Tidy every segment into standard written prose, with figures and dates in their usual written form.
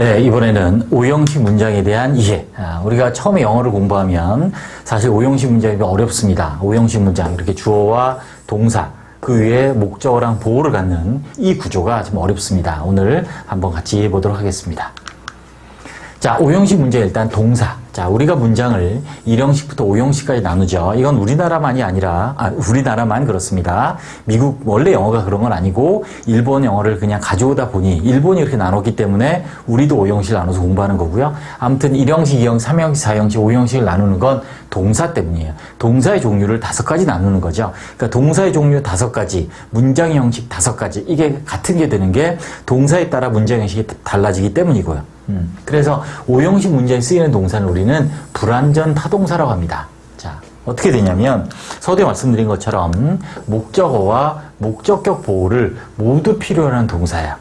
네, 이번에는 오형식 문장에 대한 이해. 우리가 처음에 영어를 공부하면 사실 오형식 문장이 어렵습니다. 오형식 문장, 이렇게 주어와 동사, 그 위에 목적어랑 보호를 갖는 이 구조가 좀 어렵습니다. 오늘 한번 같이 해보도록 하겠습니다. 자, 오형식 문제 일단 동사. 자, 우리가 문장을 1형식부터 5형식까지 나누죠. 이건 우리나라만이 아니라, 우리나라만 그렇습니다. 미국, 원래 영어가 그런 건 아니고, 일본 영어를 그냥 가져오다 보니, 일본이 이렇게 나눴기 때문에 우리도 5형식을 나눠서 공부하는 거고요. 아무튼 1형식, 2형식, 3형식, 4형식, 5형식을 나누는 건 동사 때문이에요. 동사의 종류를 5가지 나누는 거죠. 그러니까 동사의 종류 5가지, 문장 형식 5가지, 이게 같은 게 되는 게 동사에 따라 문장 형식이 달라지기 때문이고요. 그래서 5형식 문장에 쓰이는 동사는 우리는 불완전 타동사라고 합니다. 자, 어떻게 되냐면 서두에 말씀드린 것처럼 목적어와 목적격 보호를 모두 필요로 하는 동사예요.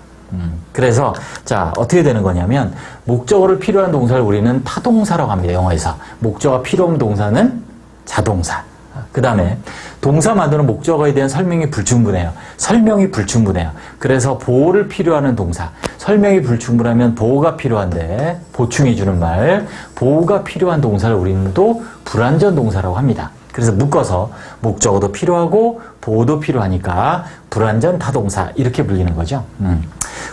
그래서 자, 어떻게 되는 거냐면 목적어를 필요한 동사를 우리는 타동사라고 합니다. 영어에서. 목적어가 필요 없는 동사는 자동사. 그 다음에 동사 만드는 목적어에 대한 설명이 불충분해요. 설명이 불충분해요. 그래서 보호를 필요하는 동사. 설명이 불충분하면 보호가 필요한데 보충해주는 말. 보호가 필요한 동사를 우리는 또 불완전 동사라고 합니다. 그래서 묶어서 목적어도 필요하고 보호도 필요하니까 불완전 타동사 이렇게 불리는 거죠.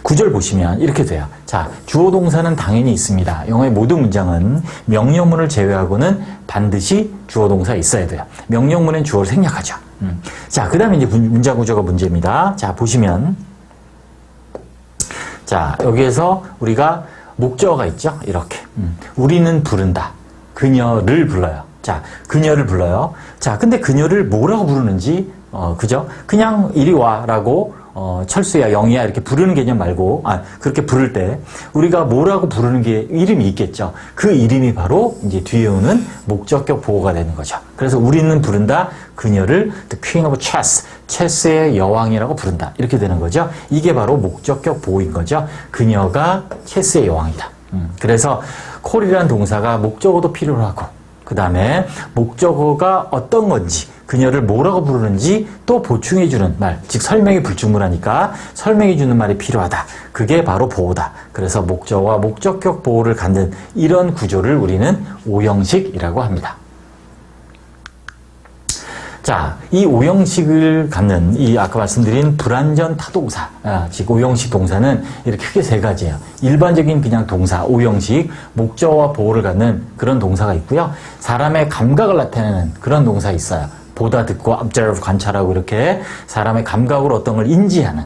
구절 보시면 이렇게 돼요. 자, 주어 동사는 당연히 있습니다. 영어의 모든 문장은 명령문을 제외하고는 반드시 주어 동사 있어야 돼요. 명령문엔 주어를 생략하죠. 자, 그 다음에 이제 문장 구조가 문제입니다. 자, 보시면 자, 여기에서 우리가 목적어가 있죠. 이렇게. 우리는 부른다. 그녀를 불러요. 자, 그녀를 불러요. 자, 근데 그녀를 뭐라고 부르는지, 그죠? 그냥 이리 와라고, 철수야, 영희야, 이렇게 부르는 개념 말고, 그렇게 부를 때, 우리가 뭐라고 부르는 게 이름이 있겠죠. 그 이름이 바로 이제 뒤에 오는 목적격 보호가 되는 거죠. 그래서 우리는 부른다, 그녀를 The Queen of Chess, 체스의 여왕이라고 부른다. 이렇게 되는 거죠. 이게 바로 목적격 보호인 거죠. 그녀가 체스의 여왕이다. 그래서 call이라는 동사가 목적어도 필요로 하고, 그 다음에 목적어가 어떤 건지, 그녀를 뭐라고 부르는지 또 보충해주는 말, 즉 설명이 불충분하니까 설명해주는 말이 필요하다. 그게 바로 보호다. 그래서 목적어와 목적격 보호를 갖는 이런 구조를 우리는 오형식이라고 합니다. 자, 이 오형식을 갖는 이 아까 말씀드린 불완전 타동사, 즉 오형식 동사는 이렇게 크게 3가지예요. 일반적인 그냥 동사, 오형식, 목적어와 보호를 갖는 그런 동사가 있고요. 사람의 감각을 나타내는 그런 동사 있어요. 보다, 듣고, observe, 관찰하고 이렇게 사람의 감각으로 어떤 걸 인지하는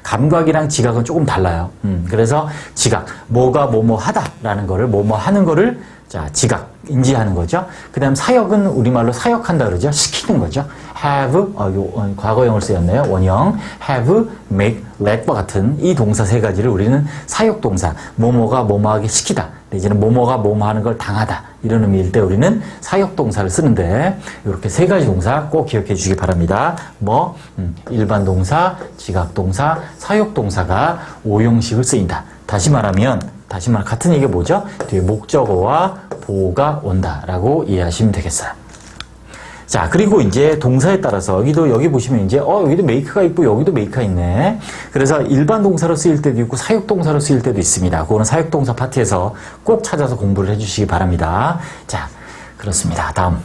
감각이랑 지각은 조금 달라요. 그래서 지각, 뭐가 뭐뭐 하다라는 거를 뭐뭐 하는 거를 자, 지각, 인지하는 거죠. 그 다음 사역은 우리말로 사역한다 그러죠. 시키는 거죠. have, 과거형을 쓰였네요. 원형. have, make, let과 같은 이 동사 3가지를 우리는 사역동사, 뭐뭐가 뭐뭐하게 시키다. 내지는 뭐뭐가 뭐뭐 하는 걸 당하다. 이런 의미일 때 우리는 사역동사를 쓰는데 이렇게 3가지 동사 꼭 기억해 주시기 바랍니다. 일반 동사, 지각동사, 사역동사가 오형식을 쓰인다. 다시 말하면 같은 얘기가 뭐죠? 뒤에 목적어와 보호가 온다라고 이해하시면 되겠어요. 자, 그리고 이제 동사에 따라서 여기 보시면 이제 여기도 make가 있고 여기도 make가 있네. 그래서 일반 동사로 쓰일 때도 있고 사역 동사로 쓰일 때도 있습니다. 그거는 사역 동사 파트에서 꼭 찾아서 공부를 해 주시기 바랍니다. 자, 그렇습니다. 다음.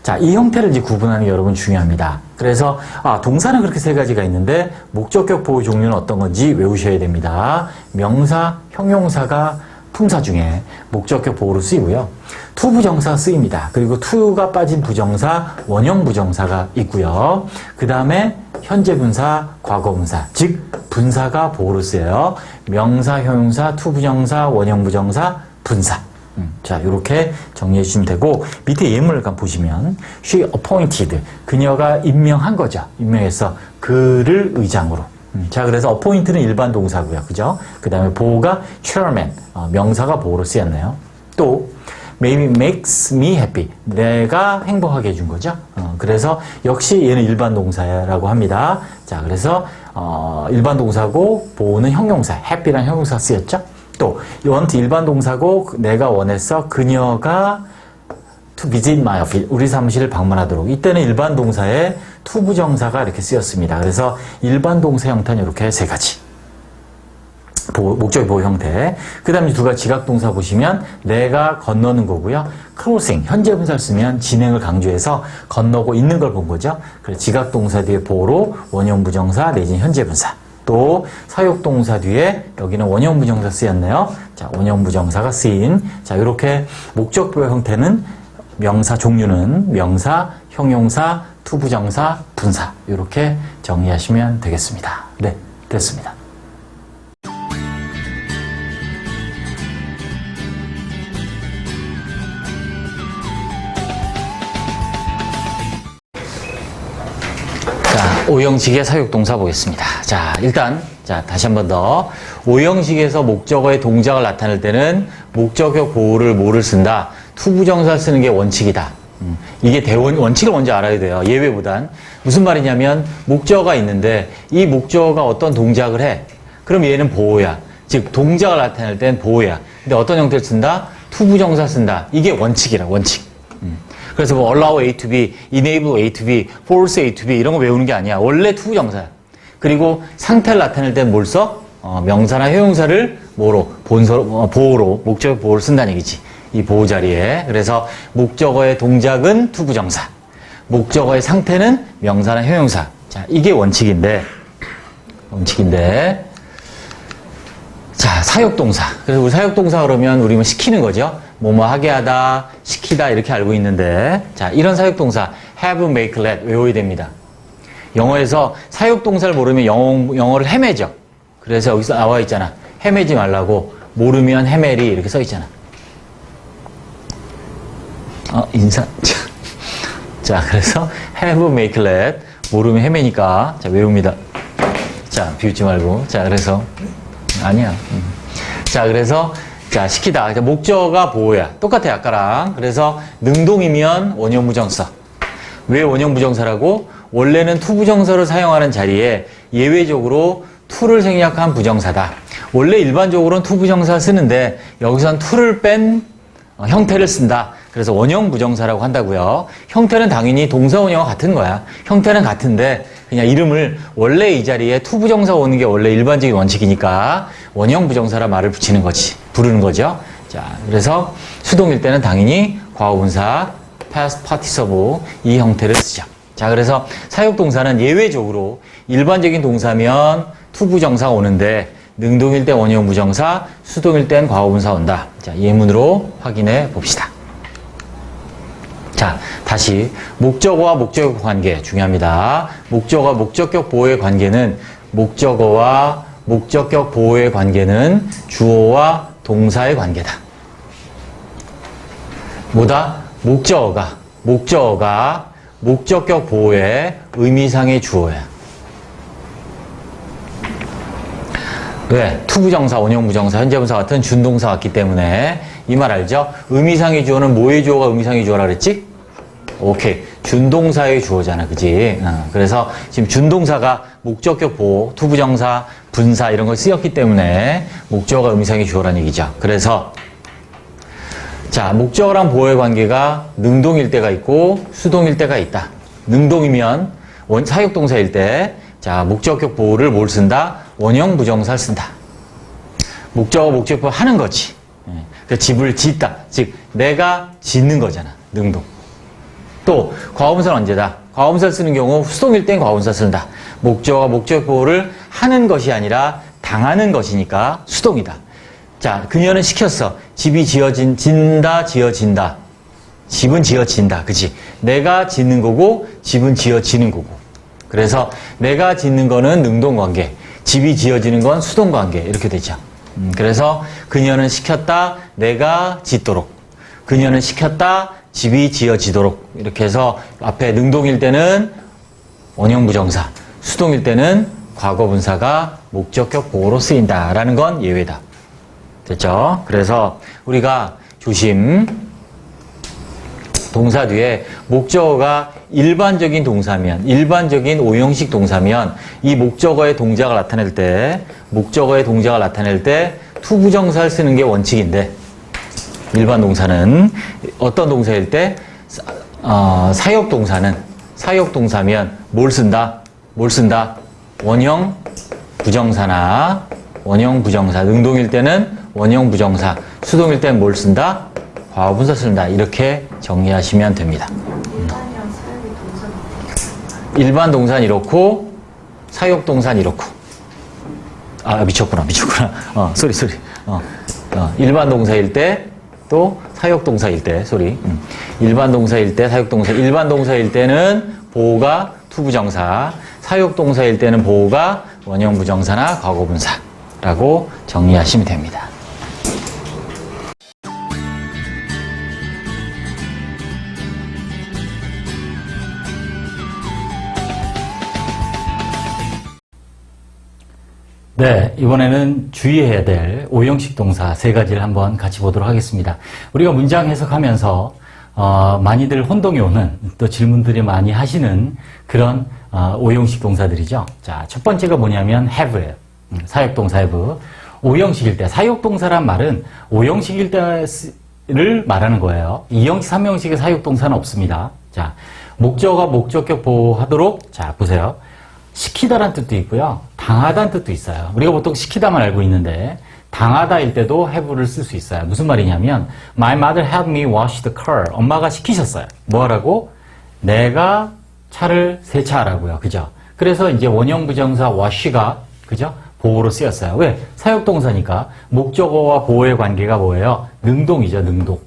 자, 이 형태를 이제 구분하는 게 여러분 중요합니다. 그래서 동사는 그렇게 3가지가 있는데 목적격 보호 종류는 어떤 건지 외우셔야 됩니다. 명사, 형용사가 품사 중에 목적격 보호로 쓰이고요. 투부정사 쓰입니다. 그리고 투가 빠진 부정사, 원형 부정사가 있고요. 그 다음에 현재 분사, 과거 분사, 즉 분사가 보호로 쓰여요. 명사, 형용사, 투부정사, 원형 부정사, 분사. 자, 이렇게 정리해 주시면 되고 밑에 예문을 보시면 she appointed, 그녀가 임명한 거죠. 임명해서 그를 의장으로. 자, 그래서 appoint는 일반 동사고요. 그죠? 그 다음에 보호가 chairman, 명사가 보호로 쓰였네요. 또 maybe makes me happy, 내가 행복하게 해준 거죠. 그래서 역시 얘는 일반 동사라고 합니다. 자, 그래서 일반 동사고 보호는 형용사, happy란 형용사 쓰였죠. 또 want 일반 동사고 내가 원해서 그녀가 to visit my office, 우리 사무실을 방문하도록. 이때는 일반 동사에 to 부정사가 이렇게 쓰였습니다. 그래서 일반 동사 형태는 이렇게 3가지. 목적의 보호 형태. 그 다음에 두 가지 지각동사 보시면 내가 건너는 거고요. crossing, 현재 분사를 쓰면 진행을 강조해서 건너고 있는 걸 본 거죠. 그래서 지각동사 뒤에 보호로 원형 부정사 내지는 현재 분사. 또 사역동사 뒤에 여기는 원형 부정사 쓰였네요. 자, 원형 부정사가 쓰인. 자, 이렇게 목적 보호 형태는 명사 종류는 명사, 형용사, 투부정사, 분사. 이렇게 정리하시면 되겠습니다. 네, 됐습니다. 자, 오형식의 사육동사 보겠습니다. 자, 일단, 다시 한 번 더. 오형식에서 목적어의 동작을 나타낼 때는 목적어 보호를 뭐를 쓴다? 투부정사를 쓰는 게 원칙이다. 이게 원칙을 먼저 알아야 돼요. 예외보단. 무슨 말이냐면, 목적어가 있는데, 이 목적어가 어떤 동작을 해. 그럼 얘는 보호야. 즉, 동작을 나타낼 땐 보호야. 근데 어떤 형태를 쓴다? 투부정사 쓴다. 이게 원칙이라, 원칙. 그래서 뭐 allow A to B, enable A to B, force A to B 이런 거 외우는 게 아니야. 원래 투부정사야. 그리고 상태를 나타낼 땐 뭘 써? 명사나 형용사를 뭐로? 보호로, 목적의 보호를 쓴다는 얘기지. 이 보호 자리에. 그래서 목적어의 동작은 투부정사. 목적어의 상태는 명사나 형용사. 자, 이게 원칙인데. 자, 사역동사. 그래서 우리 사역동사 그러면 우리 뭐 시키는 거죠. 뭐뭐 하게 하다, 시키다 이렇게 알고 있는데 자, 이런 사역동사 have, make, let 외워야 됩니다. 영어에서 사역동사를 모르면 영어를 헤매죠. 그래서 여기서 나와 있잖아. 헤매지 말라고 모르면 헤매리 이렇게 써 있잖아. 인사. 자, 그래서 have, make, let 모르면 헤매니까 자, 외웁니다. 자, 비웃지 말고. 자, 그래서 아니야. 자, 그래서 자, 시키다. 목적어가 보호야. 똑같아, 아까랑. 그래서 능동이면 원형 부정사. 왜 원형 부정사라고? 원래는 투부정사를 사용하는 자리에 예외적으로 투를 생략한 부정사다. 원래 일반적으로는 투부정사 쓰는데 여기선 투를 뺀 형태를 쓴다. 그래서 원형 부정사라고 한다고요. 형태는 당연히 동사 원형과 같은 거야. 형태는 같은데 그냥 이름을 원래 이 자리에 투부정사 오는 게 원래 일반적인 원칙이니까 원형 부정사라 말을 붙이는 거지. 부르는 거죠. 자, 그래서 수동일 때는 당연히 과거분사, past participle 이 형태를 쓰죠. 자, 그래서 사역동사는 예외적으로 일반적인 동사면 투부정사가 오는데 능동일 때 원형 부정사, 수동일 땐 과거분사 온다. 자, 예문으로 확인해 봅시다. 자, 다시 목적어와 목적격 관계 중요합니다. 목적어와 목적격 보호의 관계는 목적어와 목적격 보호의 관계는 주어와 동사의 관계다. 뭐다? 목적어가 목적격 보호의 의미상의 주어야. 왜? 투부정사, 원형부정사, 현재분사 같은 준동사 같기 때문에 이 말 알죠? 의미상의 주어는 뭐의 주어가 의미상의 주어라 그랬지? 오케이. 준동사의 주어잖아. 그지? 그래서 지금 준동사가 목적격 보호, 투부정사, 분사 이런 걸 쓰였기 때문에 목적어가 의미상의 주어라는 얘기죠. 그래서 자, 목적어랑 보호의 관계가 능동일 때가 있고 수동일 때가 있다. 능동이면 사역동사일 때 자, 목적격 보호를 뭘 쓴다? 원형 부정사를 쓴다. 목적어, 목적격 보호 하는 거지. 그 집을 짓다. 즉, 내가 짓는 거잖아. 능동. 또, 과거분사는 언제다? 과거분사를 쓰는 경우 수동일 땐 과거분사 쓴다. 목적어가 목적격 보호를 하는 것이 아니라 당하는 것이니까 수동이다. 자, 그녀는 시켰어. 집이 지어진다. 집은 지어진다. 그치? 내가 짓는 거고, 집은 지어지는 거고. 그래서 내가 짓는 거는 능동관계, 집이 지어지는 건 수동관계. 이렇게 되죠. 그래서 그녀는 시켰다. 내가 짓도록. 그녀는 시켰다. 집이 지어지도록. 이렇게 해서 앞에 능동일 때는 원형부정사, 수동일 때는 과거분사가 목적격 보호로 쓰인다라는 건 예외다. 됐죠? 그래서 우리가 조심, 동사 뒤에 목적어가 일반적인 동사면, 일반적인 오형식 동사면 이 목적어의 동작을 나타낼 때 투부정사를 쓰는 게 원칙인데 일반 동사는 어떤 동사일 때 사역동사면 뭘 쓴다? 원형 부정사나 원형 부정사, 능동일 때는 원형 부정사, 수동일 때는 뭘 쓴다? 과거분사 쓴다. 이렇게 정리하시면 됩니다. 일반 동사는 이렇고 사역 동사는 이렇고. 아, 미쳤구나. 쏘리. 일반 동사일 때 또 사역 동사일 때, 일반 동사일 때, 사역 동사. 일반 동사일 때는 보호가 투부정사, 사역 동사일 때는 보호가 원형 부정사나 과거분사라고 정리하시면 됩니다. 네, 이번에는 주의해야 될 오형식 동사 세 가지를 한번 같이 보도록 하겠습니다. 우리가 문장 해석하면서 많이들 혼동이 오는 또 질문들이 많이 하시는 그런 오형식 동사들이죠. 자, 첫 번째가 뭐냐면 have예요. 사역동사 have. 오형식일 때, 사역동사란 말은 오형식일 때를 말하는 거예요. 이형식, 삼형식의 사역동사는 없습니다. 자, 목적어가 목적격 보호하도록, 자, 보세요. 시키다란 뜻도 있고요. 당하다는 뜻도 있어요. 우리가 보통 시키다만 알고 있는데 당하다일 때도 have를 쓸 수 있어요. 무슨 말이냐면 My mother had me wash the car. 엄마가 시키셨어요. 뭐 하라고? 내가 차를 세차하라고요. 그죠? 그래서 이제 원형 부정사 wash가 그죠? 보호로 쓰였어요. 왜? 사역동사니까 목적어와 보호의 관계가 뭐예요? 능동이죠. 능동.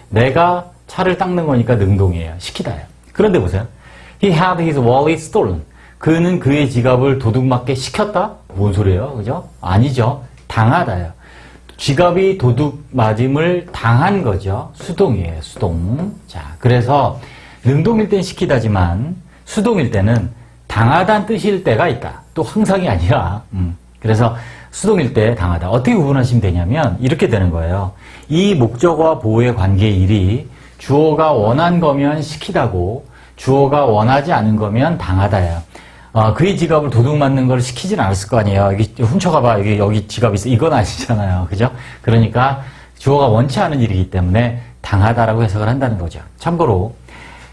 내가 차를 닦는 거니까 능동이에요. 시키다예요. 그런데 보세요. He had his wallet stolen. 그는 그의 지갑을 도둑맞게 시켰다? 뭔 소리예요? 그죠? 아니죠. 당하다요. 지갑이 도둑맞음을 당한 거죠. 수동이에요. 수동. 자, 그래서 능동일 땐 시키다지만 수동일 때는 당하다는 뜻일 때가 있다. 또 항상이 아니라. 그래서 수동일 때 당하다. 어떻게 구분하시면 되냐면 이렇게 되는 거예요. 이 목적어와 보호의 관계의 일이 주어가 원한 거면 시키다고 주어가 원하지 않은 거면 당하다예요. 그의 지갑을 도둑 맞는 걸 시키진 않았을 거 아니에요. 여기 훔쳐가봐. 여기 지갑 있어. 이건 아니잖아요. 그죠? 그러니까 주어가 원치 않은 일이기 때문에 당하다라고 해석을 한다는 거죠. 참고로,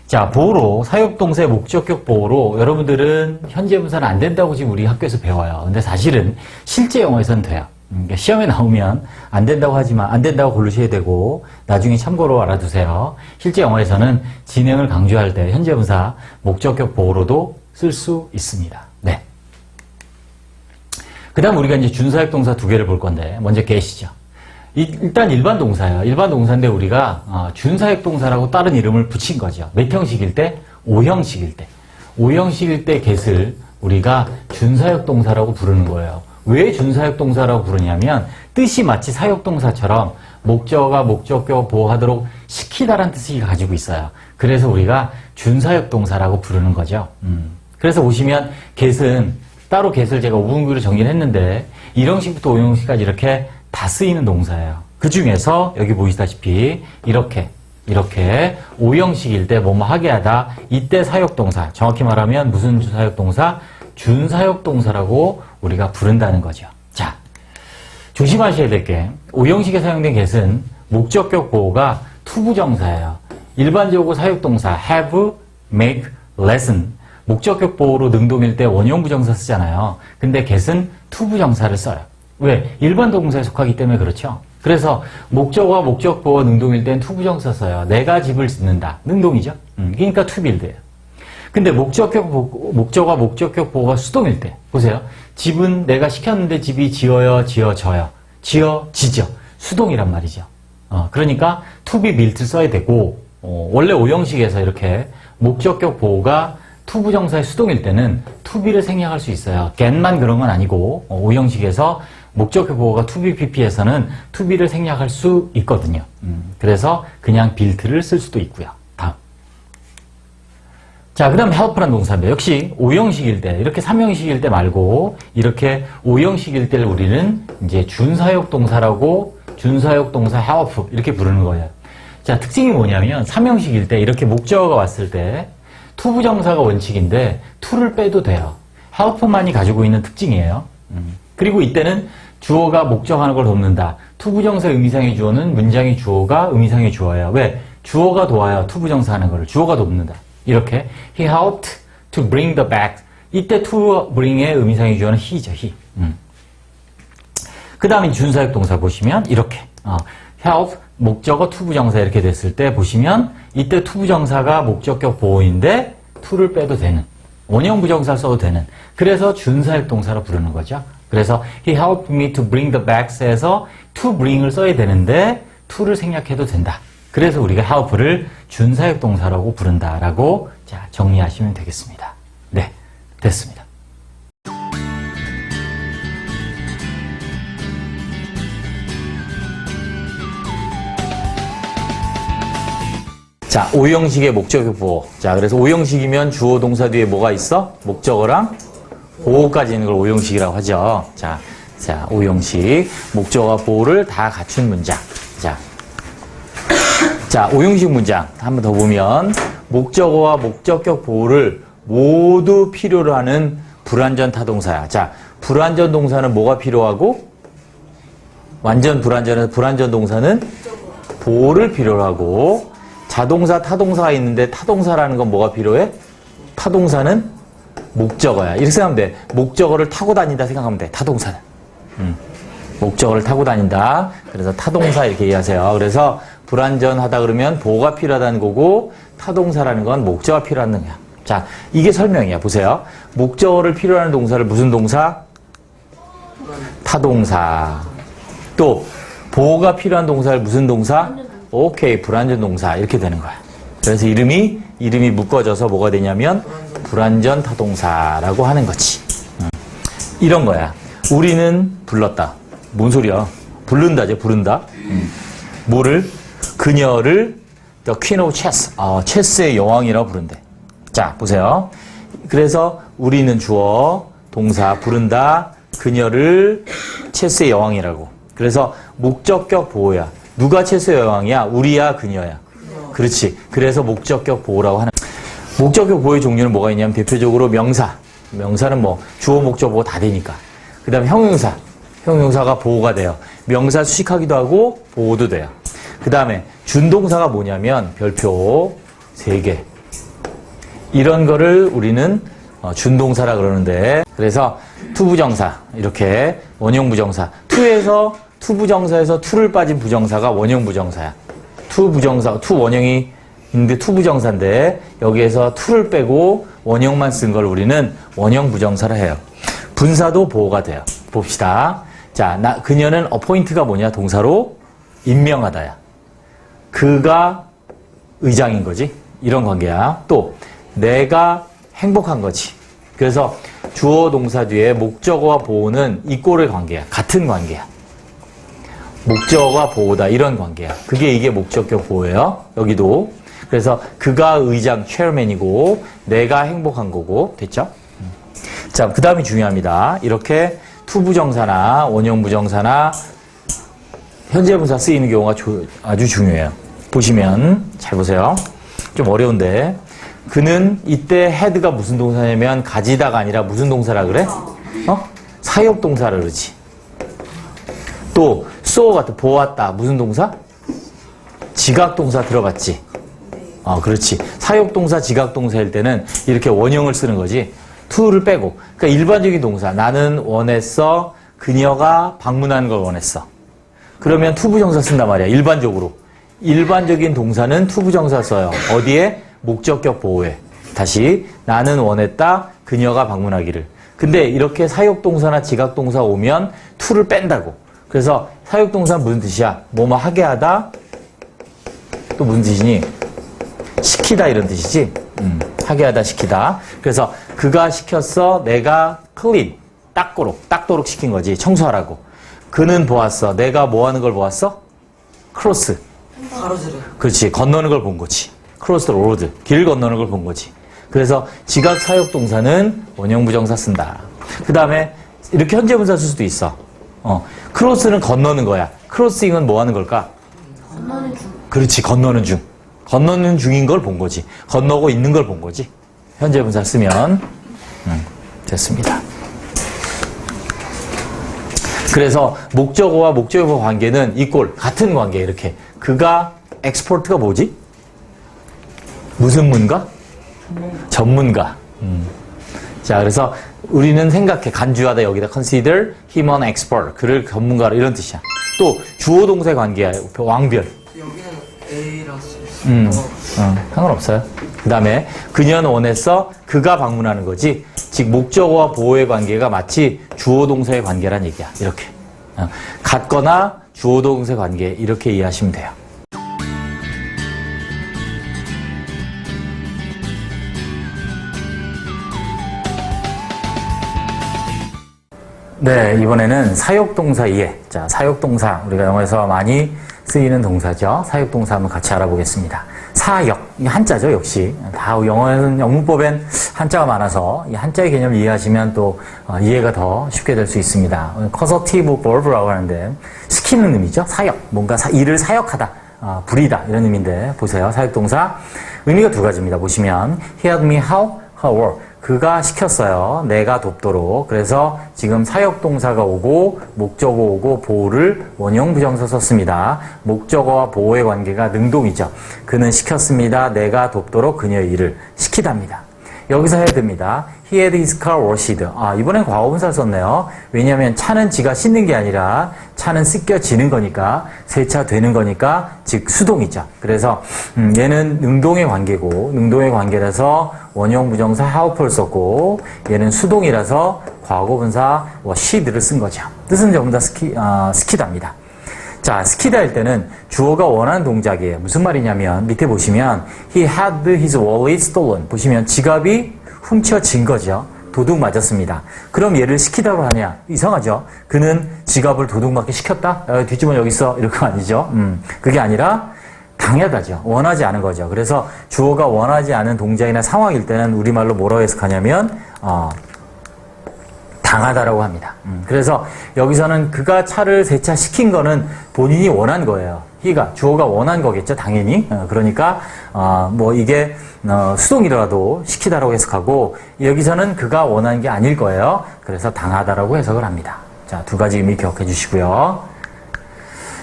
자, 보호로, 사역동사의 목적격 보호로 여러분들은 현재분사는 안 된다고 지금 우리 학교에서 배워요. 근데 사실은 실제 영어에서는 돼요. 그러니까 시험에 나오면 안 된다고 하지만, 안 된다고 고르셔야 되고, 나중에 참고로 알아두세요. 실제 영어에서는 진행을 강조할 때 현재분사 목적격 보호로도 쓸 수 있습니다. 네. 그 다음 우리가 이제 준사역 동사 두 개를 볼 건데, 먼저 get이죠. 일단 일반 동사예요. 일반 동사인데 우리가 준사역 동사라고 다른 이름을 붙인 거죠. 몇 형식일 때? 5형식일 때. 5형식일 때 get을 우리가 준사역 동사라고 부르는 거예요. 왜 준사역 동사라고 부르냐면 뜻이 마치 사역 동사처럼 목적어가 목적격 보호하도록 시키다라는 뜻을 가지고 있어요. 그래서 우리가 준사역 동사라고 부르는 거죠. 그래서 보시면 get은 따로 get을 제가 5분기로 정리를 했는데 1형식부터 5형식까지 이렇게 다 쓰이는 동사예요. 그 중에서 여기 보시다시피 이렇게 5형식일 때 뭐뭐 하게 하다 이때 사역동사 정확히 말하면 무슨 사역동사? 준사역동사라고 우리가 부른다는 거죠. 자, 조심하셔야 될 게 5형식에 사용된 get은 목적격 보호가 투부정사예요. 일반적으로 사역동사 have, make, listen 목적격 보호로 능동일 때 원형 부정사 쓰잖아요. 근데 get은 투부정사를 써요. 왜? 일반 동사에 속하기 때문에 그렇죠. 그래서 목적어와 목적 보호 능동일 땐 투부정사 써요. 내가 집을 짓는다. 능동이죠. 그러니까 투빌드예요. 근데 목적어와 목적격 보호가 수동일 때 보세요. 집은 내가 시켰는데 집이 지어요, 지어져요. 지어지죠. 수동이란 말이죠. 그러니까 to be built 써야 되고 원래 5형식에서 이렇게 목적격 보호가 투부정사의 수동일 때는 to be를 생략할 수 있어요. get만 그런 건 아니고 5형식에서 목적격 보호가 to be pp에서는 to be를 생략할 수 있거든요. 그래서 그냥 built를 쓸 수도 있고요. 다음. 자, 그 다음 help라는 동사인데 역시 5형식일 때 이렇게 3형식일 때 말고 이렇게 5형식일 때를 우리는 이제 준사역 동사라고 준사역 동사 help 이렇게 부르는 거예요. 자, 특징이 뭐냐면 3형식일 때 이렇게 목적어가 왔을 때 투부정사가 원칙인데 to를 빼도 돼요. help만이 가지고 있는 특징이에요. 그리고 이때는 주어가 목적하는 걸 돕는다. 투부정사 의미상의 주어는 문장의 주어가 의미상의 주어예요. 왜? 주어가 도와요. 투부정사 하는 거를. 주어가 돕는다. 이렇게 he helped to bring the bag. 이때 to bring의 의미상의 주어는 he죠. he. 그 다음에 준사역 동사 보시면 이렇게 help 목적어 투부정사 이렇게 됐을 때 보시면 이때 투부정사가 목적격 보호인데 to를 빼도 되는 원형 부정사 써도 되는 그래서 준사역 동사로 부르는 거죠. 그래서 he helped me to bring the bags에서 to bring을 써야 되는데 to를 생략해도 된다. 그래서 우리가 help를 준사역 동사라고 부른다라고 자, 정리하시면 되겠습니다. 네, 됐습니다. 자, 오형식의 목적격 보호. 자, 그래서 오형식이면 주어 동사 뒤에 뭐가 있어? 목적어랑 보호까지 있는 걸 오형식이라고 하죠. 자, 오형식. 목적어와 보호를 다 갖춘 문장. 자, 오형식 문장. 한 번 더 보면, 목적어와 목적격 보호를 모두 필요로 하는 불완전 타동사야. 자, 불완전 동사는 뭐가 필요하고? 완전 불완전은, 불완전 동사는 보호를 필요로 하고, 자동사, 타동사가 있는데 타동사라는 건 뭐가 필요해? 타동사는 목적어야. 이렇게 생각하면 돼. 목적어를 타고 다닌다 생각하면 돼. 타동사는. 목적어를 타고 다닌다. 그래서 타동사 이렇게 이해하세요. 그래서 불완전하다 그러면 보호가 필요하다는 거고 타동사라는 건 목적어가 필요하는 거야. 자, 이게 설명이야. 보세요. 목적어를 필요로 하는 동사를 무슨 동사? 타동사. 또 보호가 필요한 동사를 무슨 동사? 오케이, 불완전 동사 이렇게 되는 거야. 그래서 이름이 묶어져서 뭐가 되냐면 불완전 타동사라고 하는 거지. 이런 거야. 우리는 불렀다. 뭔 소리야? 부른다지, 부른다. 뭐를? 그녀를 The Queen of Chess, 체스의 여왕이라고 부른대. 자, 보세요. 그래서 우리는 주어, 동사 부른다. 그녀를 체스의 여왕이라고. 그래서 목적격 보호야. 누가 체스의 여왕이야? 우리야, 그녀야? 그렇지. 그래서 목적격 보호라고 하는. 목적격 보호의 종류는 뭐가 있냐면 대표적으로 명사. 명사는 뭐 주어, 목적, 보호 다 되니까. 그 다음에 형용사. 형용사가 보호가 돼요. 명사 수식하기도 하고 보호도 돼요. 그 다음에 준동사가 뭐냐면 별표 3개. 이런 거를 우리는 준동사라 그러는데 그래서 투부정사 이렇게 원형부정사 투부정사에서 투를 빠진 부정사가 원형부정사야. 투부정사, 투원형이 있는데 투부정사인데 여기에서 투를 빼고 원형만 쓴 걸 우리는 원형부정사를 해요. 분사도 보호가 돼요. 봅시다. 자, 그녀는 appoint가 뭐냐? 동사로 임명하다야. 그가 의장인 거지. 이런 관계야. 또 내가 행복한 거지. 그래서 주어 동사 뒤에 목적어와 보호는 이꼴의 관계야. 같은 관계야. 목적어가 보호다. 이런 관계야. 이게 목적격 보호예요. 여기도. 그래서 그가 의장, 체어맨이고 내가 행복한 거고. 됐죠? 자, 그 다음이 중요합니다. 이렇게 투부정사나 원형부정사나 현재분사 쓰이는 경우가 아주 중요해요. 보시면 잘 보세요. 좀 어려운데 그는 이때 헤드가 무슨 동사냐면 가지다가 아니라 무슨 동사라 그래? 사역동사라 그러지. 또 saw 같은 보았다 무슨 동사? 지각동사 들어봤지? 그렇지. 사역동사, 지각동사일 때는 이렇게 원형을 쓰는 거지. to를 빼고. 그러니까 일반적인 동사. 나는 원했어. 그녀가 방문하는 걸 원했어. 그러면 투부정사 쓴단 말이야. 일반적으로. 일반적인 동사는 투부정사 써요. 어디에? 목적격 보호에. 다시 나는 원했다. 그녀가 방문하기를. 근데 이렇게 사역동사나 지각동사 오면 to를 뺀다고. 그래서 사역동사는 무슨 뜻이야? 뭐뭐 하게 하다. 또 무슨 뜻이니? 시키다 이런 뜻이지. 하게 하다 시키다. 그래서 그가 시켰어. 내가 clean. 닦도록 시킨 거지. 청소하라고. 그는 보았어. 내가 뭐 하는 걸 보았어? 크로스. 가로지르. 그렇지. 건너는 걸 본 거지. 크로스 로드. 길 건너는 걸 본 거지. 그래서 지각 사역동사는 원형부정사 쓴다. 그 다음에 이렇게 현재분사 쓸 수도 있어. 크로스는 건너는 거야. 크로싱은 뭐 하는 걸까? 건너는 중. 그렇지. 건너는 중. 건너는 중인 걸 본 거지. 건너고 있는 걸 본 거지. 현재분사 쓰면 됐습니다. 그래서 목적어와 목적어 관계는 이꼴 같은 관계 이렇게. 그가 엑스포트가 뭐지? 무슨 문가? 전문가. 자, 그래서 우리는 생각해. 간주하다 여기다 consider him an expert. 그를 전문가로 이런 뜻이야. 또 주어 동사의 관계야. 왕별. 여기는 A라서. 상관없어요. 그 다음에 그녀는 원했어. 그가 방문하는 거지. 즉 목적어와 보어의 관계가 마치 주어 동사의 관계란 얘기야. 이렇게. 같거나 주어 동사의 관계 이렇게 이해하시면 돼요. 네, 이번에는 사역동사 이해. 자, 사역동사. 우리가 영어에서 많이 쓰이는 동사죠. 사역동사 한번 같이 알아보겠습니다. 사역. 이 한자죠, 역시. 다 영어에는 영문법엔 한자가 많아서 이 한자의 개념을 이해하시면 또 이해가 더 쉽게 될 수 있습니다. causative verb라고 하는데 시키는 의미죠. 사역. 뭔가 일을 사역하다. 부리다. 이런 의미인데 보세요. 사역동사. 의미가 두 가지입니다. 보시면 he had me how her work. 그가 시켰어요. 내가 돕도록. 그래서 지금 사역동사가 오고 목적어 오고 보호를 원형 부정사 썼습니다. 목적어와 보호의 관계가 능동이죠. 그는 시켰습니다. 내가 돕도록 그녀의 일을 시키답니다. 여기서 해야 됩니다. He had his car washed. 이번엔 과거분사를 썼네요. 왜냐하면 차는 지가 씻는 게 아니라 차는 씻겨지는 거니까 세차되는 거니까 즉 수동이죠. 그래서 얘는 능동의 관계고 능동의 관계라서 원형 부정사 help를 썼고 얘는 수동이라서 과거분사 washed를 쓴 거죠. 뜻은 전부 다 시키답니다. 자, 시키다 할 때는 주어가 원하는 동작이에요. 무슨 말이냐면 밑에 보시면 he had his wallet stolen. 보시면 지갑이 훔쳐진 거죠. 도둑 맞았습니다. 그럼 얘를 시키다고 하냐? 이상하죠? 그는 지갑을 도둑 맞게 시켰다? 뒷주머니 여기 있어. 이럴 거 아니죠? 그게 아니라 당하다죠. 원하지 않은 거죠. 그래서 주어가 원하지 않은 동작이나 상황일 때는 우리말로 뭐라고 해석하냐면 당하다라고 합니다. 그래서 여기서는 그가 차를 세차시킨 거는 본인이 원한 거예요. 주어가 원한 거겠죠, 당연히. 그러니까 이게 수동이라도 시키다라고 해석하고 여기서는 그가 원한 게 아닐 거예요. 그래서 당하다라고 해석을 합니다. 자, 두 가지 의미 기억해 주시고요.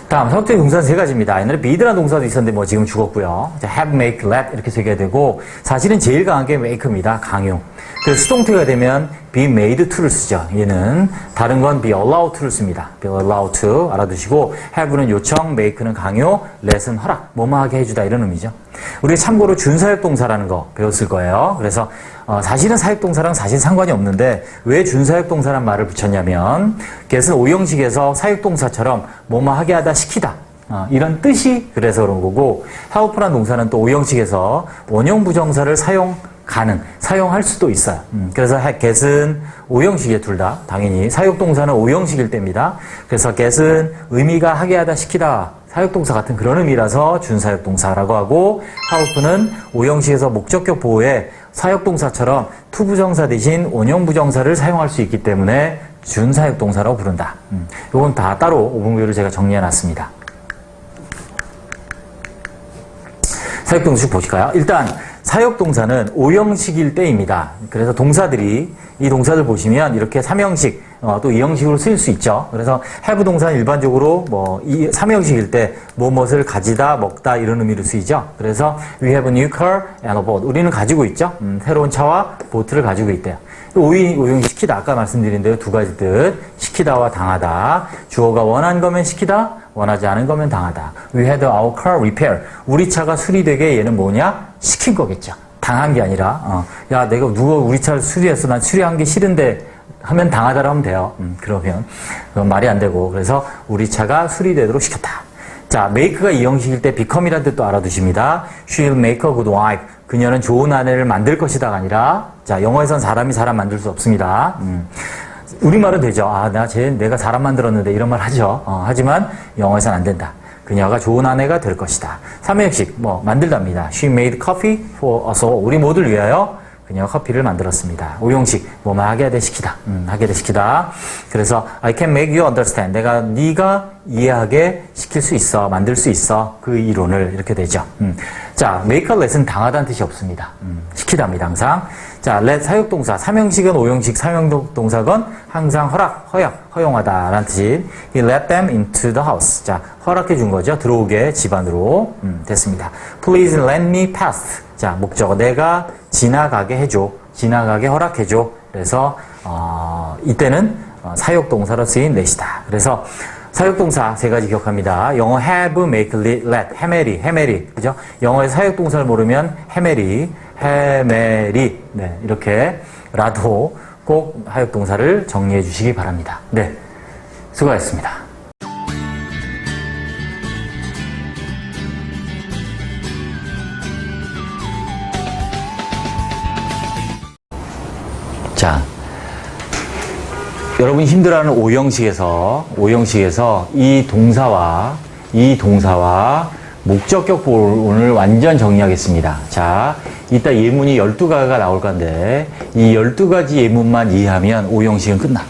다음, 사역적 동사는 세 가지입니다. 옛날에 be라는 동사도 있었는데 지금 죽었고요. have, make, let 이렇게 쓰게 되고 사실은 제일 강한 게 make입니다. 강요. 그래서 수동태가 되면 be made to를 쓰죠. 얘는 다른 건 be allowed to를 씁니다. be allowed to 알아두시고 have는 요청, make는 강요, let은 허락, 뭐뭐하게 해주다 이런 의미죠. 우리가 참고로 준사역동사라는 거 배웠을 거예요. 그래서 사실은 사역동사랑 사실 상관이 없는데 왜 준사역동사란 말을 붙였냐면 get은 오형식에서 사역동사처럼 뭐뭐하게 하다 시키다 이런 뜻이 그래서 그런 거고 help라는 동사는 또 오형식에서 원형 부정사를 사용할 수도 있어요. 그래서 get은 오형식이에요, 둘 다. 당연히. 사역동사는 오형식일 때입니다. 그래서 get은 의미가 하게 하다, 시키다, 사역동사 같은 그런 의미라서 준사역동사라고 하고 help는 오형식에서 목적격 보호에 사역동사처럼 투부정사 대신 원형부정사를 사용할 수 있기 때문에 준사역동사라고 부른다. 이건 다 따로 5분교를 제가 정리해놨습니다. 사역동사 쭉 보실까요? 일단 사역동사는 오형식일 때입니다. 그래서 동사들이 이 동사들 보시면 이렇게 3형식 또 2형식으로 쓰일 수 있죠. 그래서 have 동사는 일반적으로 이 3형식일 때 무엇을 가지다, 먹다 이런 의미로 쓰이죠. 그래서 we have a new car and a boat. 우리는 가지고 있죠. 새로운 차와 보트를 가지고 있대요. 오형식 시키다 아까 말씀드린 대로 두 가지 뜻. 시키다와 당하다. 주어가 원한 거면 시키다, 원하지 않은 거면 당하다. We had our car repair. 우리 차가 수리되게 얘는 뭐냐? 시킨 거겠죠. 당한 게 아니라 야 내가 누가 우리 차를 수리했어. 난 수리한 게 싫은데 하면 당하다라 하면 돼요. 그러면 그건 말이 안 되고 그래서 우리 차가 수리되도록 시켰다. 자, make가 이 형식일 때 become이라는 뜻도 알아두십니다. She'll make a good wife. 그녀는 좋은 아내를 만들 것이다가 아니라 자, 영어에선 사람이 사람 만들 수 없습니다. 우리말은 되죠. 내가 사람 만들었는데 이런 말 하죠. 하지만 영어에선 안 된다. 그녀가 좋은 아내가 될 것이다. 3형식 만들답니다. She made coffee for us all. 우리 모두를 위하여 그녀가 커피를 만들었습니다. 5형식 하게 하되 시키다. 하게 하되 시키다. 그래서 I can make you understand. 네가 이해하게 시킬 수 있어. 만들 수 있어. 그 이론을 이렇게 되죠. 자, make a let은 당하다는 뜻이 없습니다. 시키답니다. 항상. 자, let 사역동사 3형식은 5형식 3형동사건 항상 허용하다라는 뜻이 He let them into the house. 자, 허락해 준 거죠. 들어오게 집 안으로 됐습니다. Please let me pass. 자, 목적어 내가 지나가게 해줘. 지나가게 허락해줘. 그래서 이때는 사역동사로 쓰인 let이다. 그래서 사역동사 세 가지 기억합니다. 영어 have, make, let, 해메리, 그죠? 영어의 사역동사를 모르면 해메리, 네, 이렇게 라도 꼭 사역동사를 정리해 주시기 바랍니다. 네, 수고하셨습니다. 자, 여러분이 힘들어하는 오형식에서 이 동사와 목적격 보호를 완전 정리하겠습니다. 자, 이따 예문이 12가지가 나올 건데 이 12가지 예문만 이해하면 오형식은 끝나.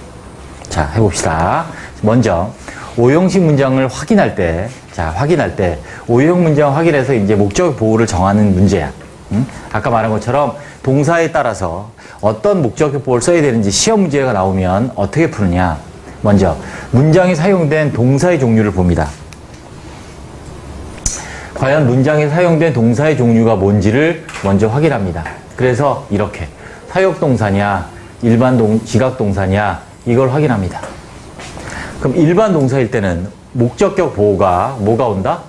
자, 해봅시다. 먼저 오형식 문장을 확인할 때 오형 문장 확인해서 이제 목적격 보호를 정하는 문제야. 아까 말한 것처럼 동사에 따라서 어떤 목적격 보호를 써야 되는지 시험 문제가 나오면 어떻게 푸느냐. 먼저 문장에 사용된 동사의 종류를 봅니다. 과연 문장에 사용된 동사의 종류가 뭔지를 먼저 확인합니다. 그래서 이렇게 사역동사냐 일반 지각동사냐 이걸 확인합니다. 그럼 일반 동사일 때는 목적격 보호가 뭐가 온다?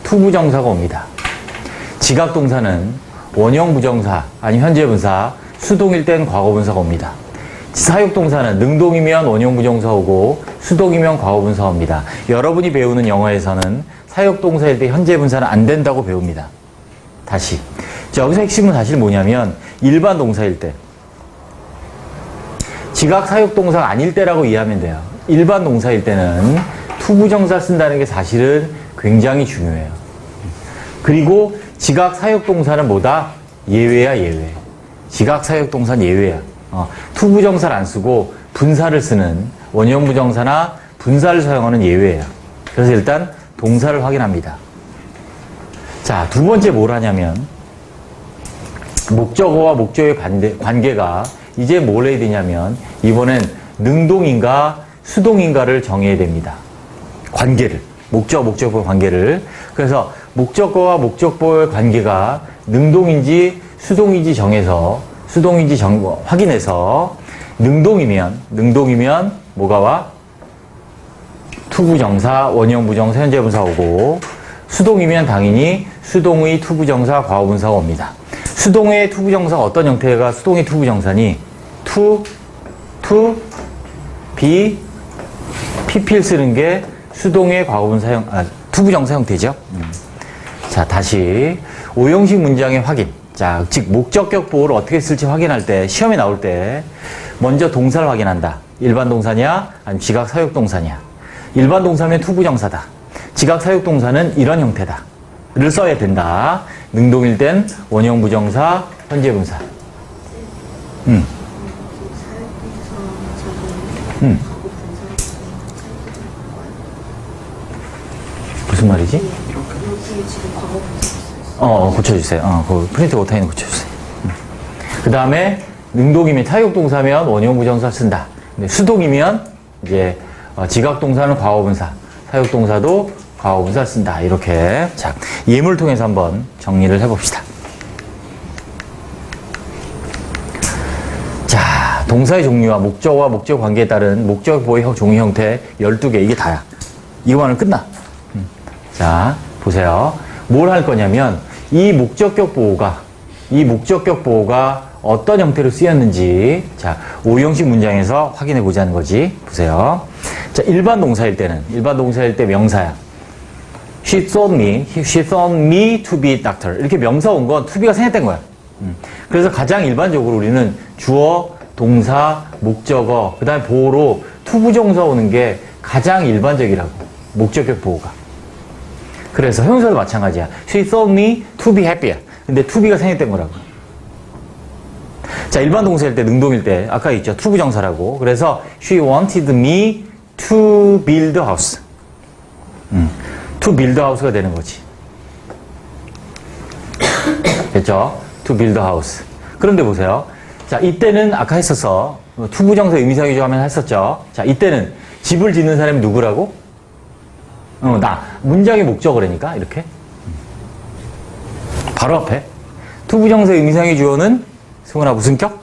투부정사가 옵니다. 지각동사는 원형 부정사 아니면 현재 분사, 수동일 땐 과거 분사가 옵니다. 사역동사는 능동이면 원형 부정사 오고 수동이면 과거 분사 옵니다. 여러분이 배우는 영어에서는 사역동사일 때 현재 분사는 안 된다고 배웁니다. 다시. 자, 여기서 핵심은 사실 뭐냐면 일반 동사일 때 지각 사역동사가 아닐 때라고 이해하면 돼요. 일반 동사일 때는 투부정사 쓴다는 게 사실은 굉장히 중요해요. 그리고 지각 사역동사는 뭐다? 예외야, 예외. 지각 사역동사는 예외야. 투부정사를 안 쓰고 분사를 쓰는 원형 부정사나 분사를 사용하는 예외야. 그래서 일단 동사를 확인합니다. 자, 두 번째 뭘 하냐면 목적어와 목적의 관계가 이제 뭘 해야 되냐면 이번엔 능동인가 수동인가를 정해야 됩니다. 관계를. 목적어의 관계를. 그래서 목적어와 목적보의 관계가 능동인지 수동인지 확인해서 능동이면 뭐가 와? 투부정사, 원형부정사, 현재분사 오고 수동이면 당연히 수동의 투부정사, 과거분사가 옵니다. 수동의 투부정사가 어떤 형태가 수동의 투부정사니? PP를 쓰는 게 수동의 과거분사 투부정사 형태죠. 자, 다시 오형식 문장의 확인. 자, 즉 목적격 보호를 어떻게 쓸지 확인할 때 시험에 나올 때 먼저 동사를 확인한다. 일반 동사냐 아니면 지각 사역동사냐. 일반 동사면 투부정사다. 지각 사역동사는 이런 형태다를 써야 된다. 능동일 땐 원형 부정사, 현재 분사. 무슨 말이지? 고쳐주세요. 그 프린트 오타이는 고쳐주세요. 그 다음에 능동이면 사역동사면 원형 부정사 쓴다. 근데 수동이면 이제 지각동사는 과거분사, 사역동사도 과거분사 쓴다. 이렇게. 자, 예문을 통해서 한번 정리를 해봅시다. 자, 동사의 종류와 목적어와 목적 관계에 따른 목적 보호 종류 형태 12개. 이게 다야. 이거만은 끝나. 자, 보세요. 뭘 할 거냐면 이 목적격 보호가 어떤 형태로 쓰였는지 자, 오형식 문장에서 확인해 보자는 거지. 보세요. 자, 일반 동사일 때 명사야. She thought me to be doctor. 이렇게 명사 온 건 to be가 생략된 거야. 그래서 가장 일반적으로 우리는 주어, 동사, 목적어, 그 다음에 보호로 투부정사 오는 게 가장 일반적이라고. 목적격 보호가. 그래서 형용사도 마찬가지야. She thought me to be happier. 근데 to be가 생략된 거라고. 자, 일반 동사일 때, 능동일 때, 아까 있죠. 투부정사라고. 그래서 she wanted me to build a house. to build a house가 되는 거지. 됐죠? to build a house. 그런데 보세요. 자, 이때는 아까 했었어. 투부정사 의미사귀조 하면 했었죠. 자, 이때는 집을 짓는 사람이 누구라고? 문장의 목적어라니까, 이렇게. 바로 앞에. 투부정사 의미상의 주어는 승훈아 무슨 격?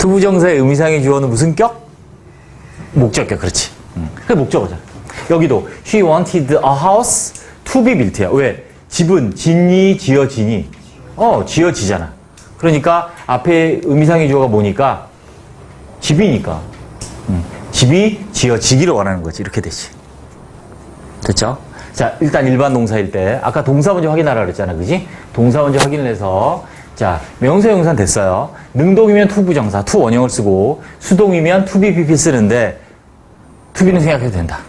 투부정사의 의미상의 주어는 무슨 격? 목적격, 그렇지. 그게 목적어잖아. 여기도 she wanted a house to be built야. 왜? 집은 짓니, 지어지니? 지어지잖아. 그러니까 앞에 의미상의 주어가 뭐니까? 집이니까. 집이 지어지기를 원하는 거지. 이렇게 되지. 됐죠? 자, 일단 일반 동사일 때 아까 동사 먼저 확인하라 그랬잖아. 그지? 동사 먼저 확인을 해서 자, 명사 형사 됐어요. 능동이면 투부정사, 투 원형을 쓰고 수동이면 투비 PP 쓰는데 투비는 생각해도 된다.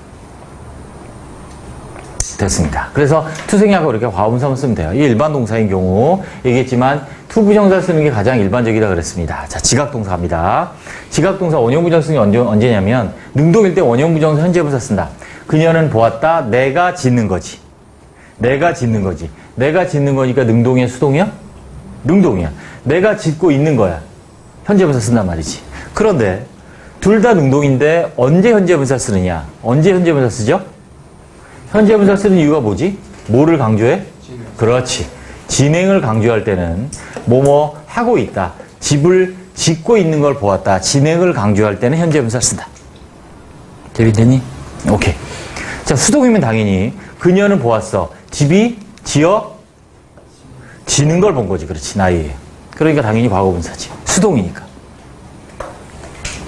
됐습니다. 그래서 투 생략하고 이렇게 과거분사만 쓰면 돼요. 이 일반 동사인 경우 얘기했지만 투부정사 쓰는 게 가장 일반적이다 그랬습니다. 자, 지각동사 갑니다. 지각동사 원형부정 쓰는 게 언제냐면 능동일 때 원형부정사 현재분사 쓴다. 그녀는 보았다. 내가 짓는 거지. 내가 짓는 거지. 내가 짓는 거니까 능동이야, 수동이야? 능동이야. 내가 짓고 있는 거야. 현재분사 쓴단 말이지. 그런데 둘 다 능동인데 언제 현재분사 쓰느냐? 언제 현재분사 쓰죠? 현재분사 쓰는 이유가 뭐지? 뭐를 강조해? 그렇지. 진행을 강조할 때는 뭐뭐 하고 있다. 집을 짓고 있는 걸 보았다. 진행을 강조할 때는 현재분사 쓴다. 재밌겠니? 오케이. 자, 수동이면 당연히 그녀는 보았어. 집이 지는 걸 본 거지. 그렇지. 나이에. 그러니까 당연히 과거분사지. 수동이니까.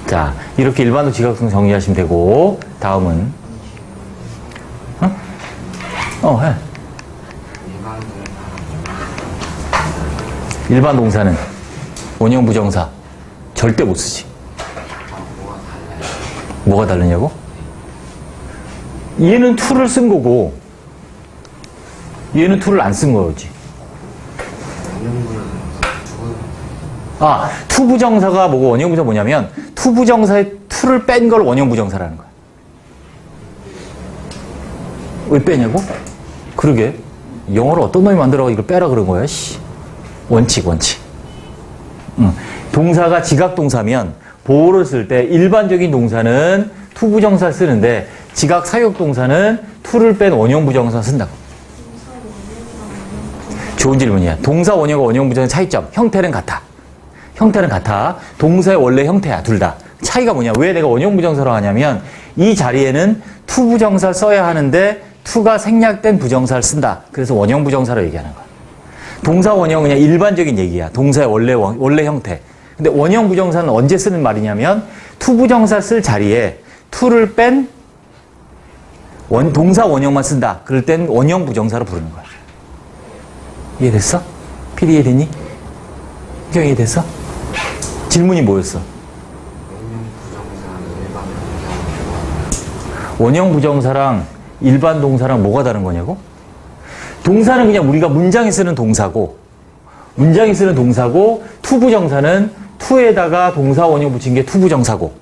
자, 이렇게 일반도 지각성 정리하시면 되고 다음은 해. 일반 동사는 원형 부정사 절대 못 쓰지. 뭐가 다르냐고? 얘는 to를 쓴 거고 얘는 to를 안 쓴 거지. 투부정사가 뭐고 원형부정사 뭐냐면 투부정사의 to를 뺀 걸 원형부정사라는 거야. 왜 빼냐고? 그러게. 영어를 어떤 놈이 만들어서 이걸 빼라 그런 거야, 씨. 원칙. 동사가 지각동사면 보호를 쓸 때 일반적인 동사는 투부정사 쓰는데 지각 사역동사는 to를 뺀 원형부정사 쓴다고. 좋은 질문이야. 동사 원형과 원형부정의 차이점. 형태는 같아. 동사의 원래 형태야, 둘 다. 차이가 뭐냐? 왜 내가 원형부정사로 하냐면 이 자리에는 투부정사를 써야 하는데 to가 생략된 부정사를 쓴다. 그래서 원형부정사로 얘기하는 거야. 동사 원형은 그냥 일반적인 얘기야. 동사의 원래 형태. 근데 원형부정사는 언제 쓰는 말이냐면 투부정사 쓸 자리에 to를 뺀 동사 원형만 쓴다. 그럴 땐 원형부정사로 부르는 거야. 이해됐어? PD 이해됐니? 이경 이해됐어? 질문이 뭐였어? 원형부정사랑 일반 동사랑 뭐가 다른 거냐고? 동사는 그냥 우리가 문장에 쓰는 동사고 투부정사는 to에다가 동사 원형 붙인 게 투부정사고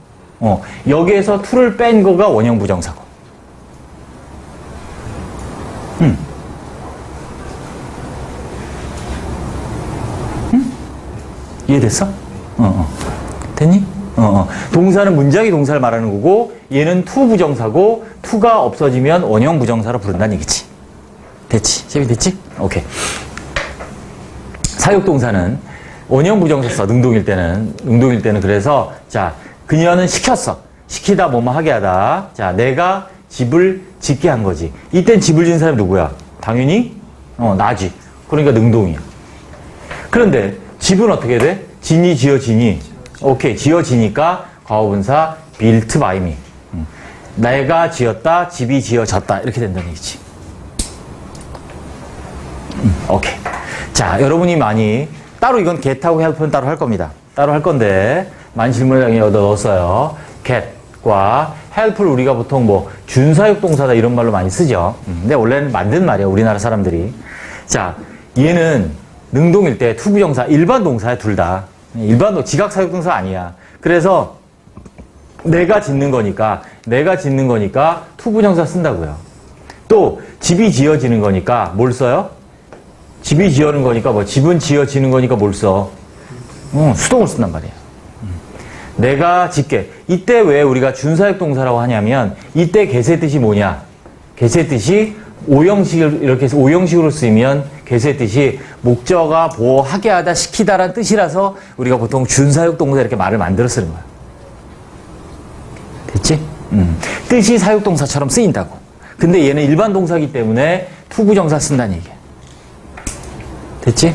여기에서 to를 뺀 거가 원형부정사고. 이해됐어? 됐니? 동사는 문장이 동사를 말하는 거고 얘는 투부정사고 to가 없어지면 원형부정사로 부른다는 얘기지. 됐지? 재미됐지? 오케이. 사역동사는 원형부정사 써. 능동일 때는 그래서 자, 그녀는 시켰어. 시키다 뭐뭐 하게 하다. 자, 내가 집을 짓게 한 거지. 이땐 집을 짓는 사람이 누구야? 당연히 나지. 그러니까 능동이야. 그런데 집은 어떻게 돼? 지니, 지어지니. 오케이. 지어지니까 과거분사 built by me. 내가 지었다, 집이 지어졌다. 이렇게 된다는 얘기지. 오케이. 자, 여러분이 많이 따로 이건 get하고 help는 따로 할 겁니다. 따로 할 건데 많이 질문을 당연히 얻어넣었어요. get과 help를 우리가 보통 뭐 준사역 동사다 이런 말로 많이 쓰죠. 근데 원래는 만든 말이야, 우리나라 사람들이. 자, 얘는 능동일 때 투부정사, 일반 동사야, 둘 다. 일반 지각사역동사 아니야. 그래서 내가 짓는 거니까 투부정사 쓴다고요. 또 집이 지어지는 거니까 뭘 써요? 집이 지어는 거니까 뭐 집은 지어지는 거니까 뭘 써? 수동을 쓴단 말이에요. 내가 짓게. 이때 왜 우리가 준사역 동사라고 하냐면 이때 get의 뜻이 뭐냐? get의 뜻이 오형식을 이렇게 해서 오형식으로 쓰이면 괴수의 뜻이 목적어가 보호하게 하다, 시키다라는 뜻이라서 우리가 보통 준사역 동사 이렇게 말을 만들어 쓰는 거야. 됐지? 뜻이 사역동사처럼 쓰인다고. 근데 얘는 일반 동사이기 때문에 투부정사 쓴다는 얘기야. 됐지?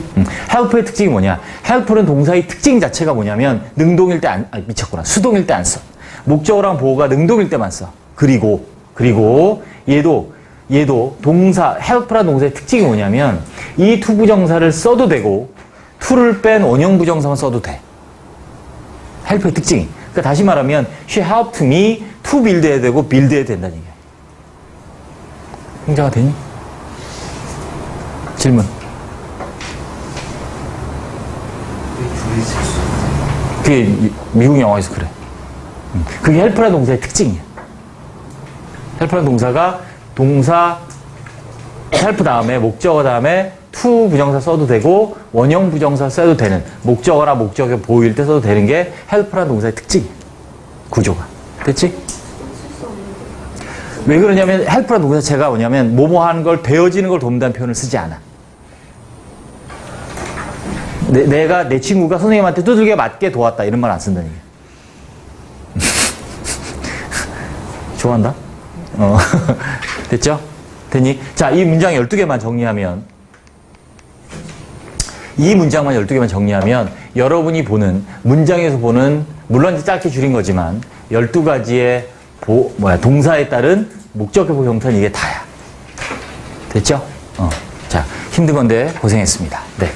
help의 특징이 뭐냐? help는 동사의 특징 자체가 뭐냐면 능동일 때 미쳤구나. 수동일 때 안 써. 목적어랑 보호가 능동일 때만 써. 그리고 얘도 동사 help라는 동사의 특징이 뭐냐면 이 투부정사를 써도 되고 to를 뺀 원형 부정사만 써도 돼. help의 특징이. 그러니까 다시 말하면 she helped me to build 해야 되고 build 해야 된다는 얘기야. 흥자가 되니? 질문. 그게 미국 영화에서 그래. 그게 help라는 동사의 특징이야. help라는 동사가 동사 help 다음에 목적어 다음에 to 부정사 써도 되고 원형 부정사 써도 되는 목적어나 목적어 보일 때 써도 되는 게 help라는 동사의 특징 구조가 됐지? 왜 그러냐면 help라는 동사 자체가 뭐냐면 뭐뭐 하는 걸 되어지는 걸 돕는다는 표현을 쓰지 않아. 내가 내 친구가 선생님한테 두들겨 맞게 도왔다 이런 말 안 쓴다는 얘기야. 좋아한다? 됐죠? 됐니? 자, 이 문장 12개만 정리하면 이 문장만 12개만 정리하면 여러분이 보는 문장에서 보는 물론 이제 짧게 줄인 거지만 12가지의 동사에 따른 목적격 형태는 이게 다야. 됐죠? 자, 힘든 건데 고생했습니다. 네.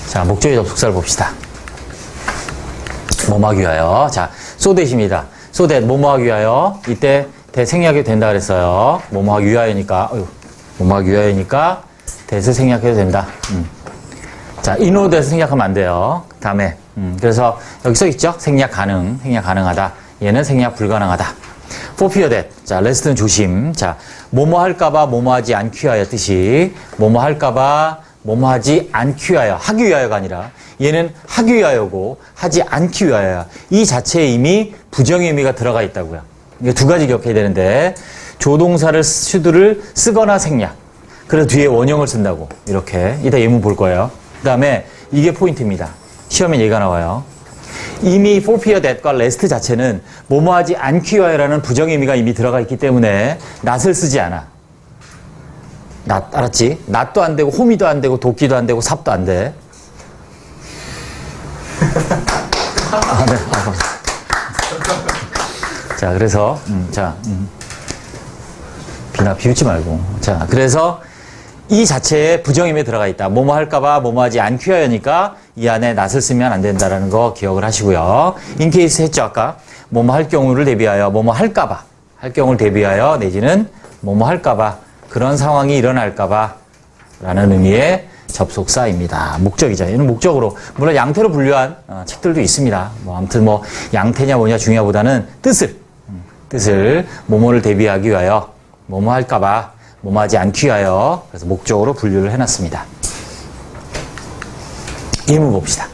자, 목적의 접속사를 봅시다. 뭐뭐하기 위하여. 자, so that입니다. so that 뭐뭐하기 위하여. 이때 대생략이 된다 그랬어요. 뭐뭐하기 위하여니까, 뭐뭐하기 위하여니까 that을 생략해도 된다. 자, in order that을 생략하면 안 돼요. 다음에, 그래서 여기 써 있죠? 생략 가능하다. 얘는 생략 불가능하다. for fear that. 자, rest는 조심. 자, 뭐뭐 할까봐 뭐뭐 하지 않기 위하여 뜻이 뭐뭐 할까봐 뭐뭐 하지 않기 위하여, 하기 위하여가 아니라 얘는 하기 위하여고 하지 않기 위하여야. 이 자체에 이미 부정의 의미가 들어가 있다고요. 이게 두 가지 기억해야 되는데 조동사를 수두를 쓰거나 생략. 그래서 뒤에 원형을 쓴다고. 이렇게. 이따 예문 볼 거예요. 그 다음에 이게 포인트입니다. 시험에 얘가 나와요. 이미 for fear that과 rest 자체는 뭐뭐 하지 않기 위하여라는 부정의 의미가 이미 들어가 있기 때문에 not을 쓰지 않아. 낫, 알았지? 낫도 안 되고, 호미도 안 되고, 도끼도 안 되고, 삽도 안 돼. 네. 자, 그래서, 비웃지 말고. 자, 그래서 이 자체에 부정임에 들어가 있다. 뭐뭐 할까봐, 뭐뭐 하지 않기 위하여니까 이 안에 낫을 쓰면 안 된다라는 거 기억을 하시고요. 인케이스 했죠, 아까? 뭐뭐 할 경우를 대비하여, 뭐뭐 할까봐. 할 경우를 대비하여, 내지는 뭐뭐 할까봐. 그런 상황이 일어날까봐 라는 의미의 접속사입니다. 목적이죠. 얘는 목적으로. 물론 양태로 분류한 책들도 있습니다. 아무튼 양태냐 뭐냐 중요하보다는 뜻을 뭐뭐를 대비하기 위하여, 뭐뭐 할까봐, 뭐뭐 하지 않기 위하여, 그래서 목적으로 분류를 해놨습니다. 이문 봅시다.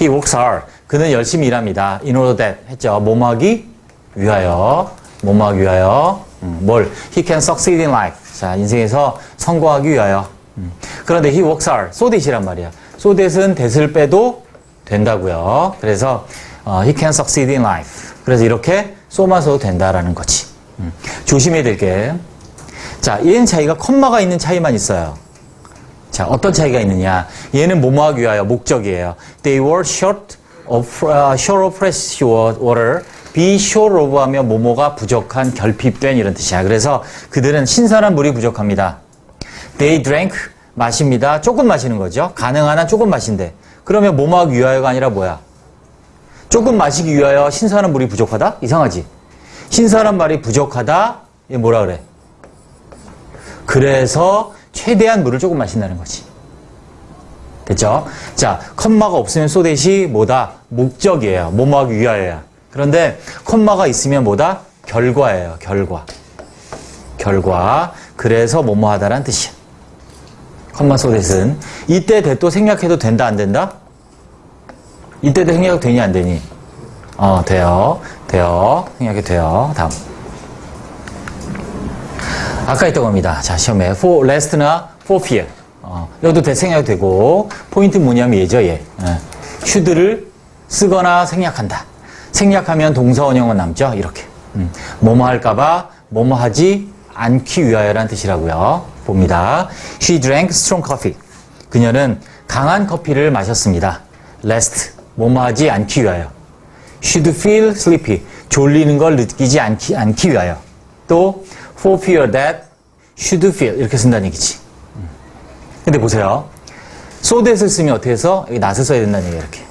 He works hard. 그는 열심히 일합니다. In order that 했죠. 뭐뭐 하기 위하여, 뭘? He can succeed in life. 자, 인생에서 성공하기 위하여. 그런데 he works hard. so that이란 말이야. so that은 that을 빼도 된다고요. 그래서 he can succeed in life. 그래서 이렇게 so만 써도 된다라는 거지. 조심해야 될 게. 자, 얘는 차이가 컴마가 있는 차이만 있어요. 자, 어떤 차이가 있느냐. 얘는 뭐뭐 하기 위하여 목적이에요. They were short of fresh water. be short of 하면 뭐뭐가 부족한, 결핍된 이런 뜻이야. 그래서 그들은 신선한 물이 부족합니다. They drank, 마십니다. 조금 마시는 거죠. 가능한 한 조금 마신대. 그러면 뭐뭐 하기 위하여가 아니라 뭐야? 조금 마시기 위하여 신선한 물이 부족하다? 이상하지? 신선한 말이 부족하다? 이게 뭐라 그래? 그래서 최대한 물을 조금 마신다는 거지. 됐죠? 자, 컴마가 없으면 so that이 뭐다? 목적이에요. 뭐뭐 하기 위하여야. 그런데 콤마가 있으면 뭐다? 결과예요. 결과. 그래서 뭐뭐 하다라는 뜻이야. 컴마 so that은 이때 that도 생략해도 된다 안 된다? 이때도 생략 되니 안 되니? 돼요. 생략해도 돼요. 다음. 아까 했던 겁니다. 자, 시험에 for rest나 for fear. 여기도 that 생략 되고 포인트 뭐냐면 얘죠, 얘. should를 쓰거나 생략한다. 생략하면 동사 원형은 남죠. 이렇게. 뭐뭐 할까봐 뭐뭐 하지 않기 위하여라는 뜻이라고요. 봅니다. She drank strong coffee. 그녀는 강한 커피를 마셨습니다. Rest. 뭐뭐 하지 않기 위하여. Should feel sleepy. 졸리는 걸 느끼지 않기 위하여. 또 for fear that should feel 이렇게 쓴다는 얘기지. 근데 보세요. so that을 쓰면 어떻게 해서 여기 not을 써야 된다는 얘기예요. 이렇게.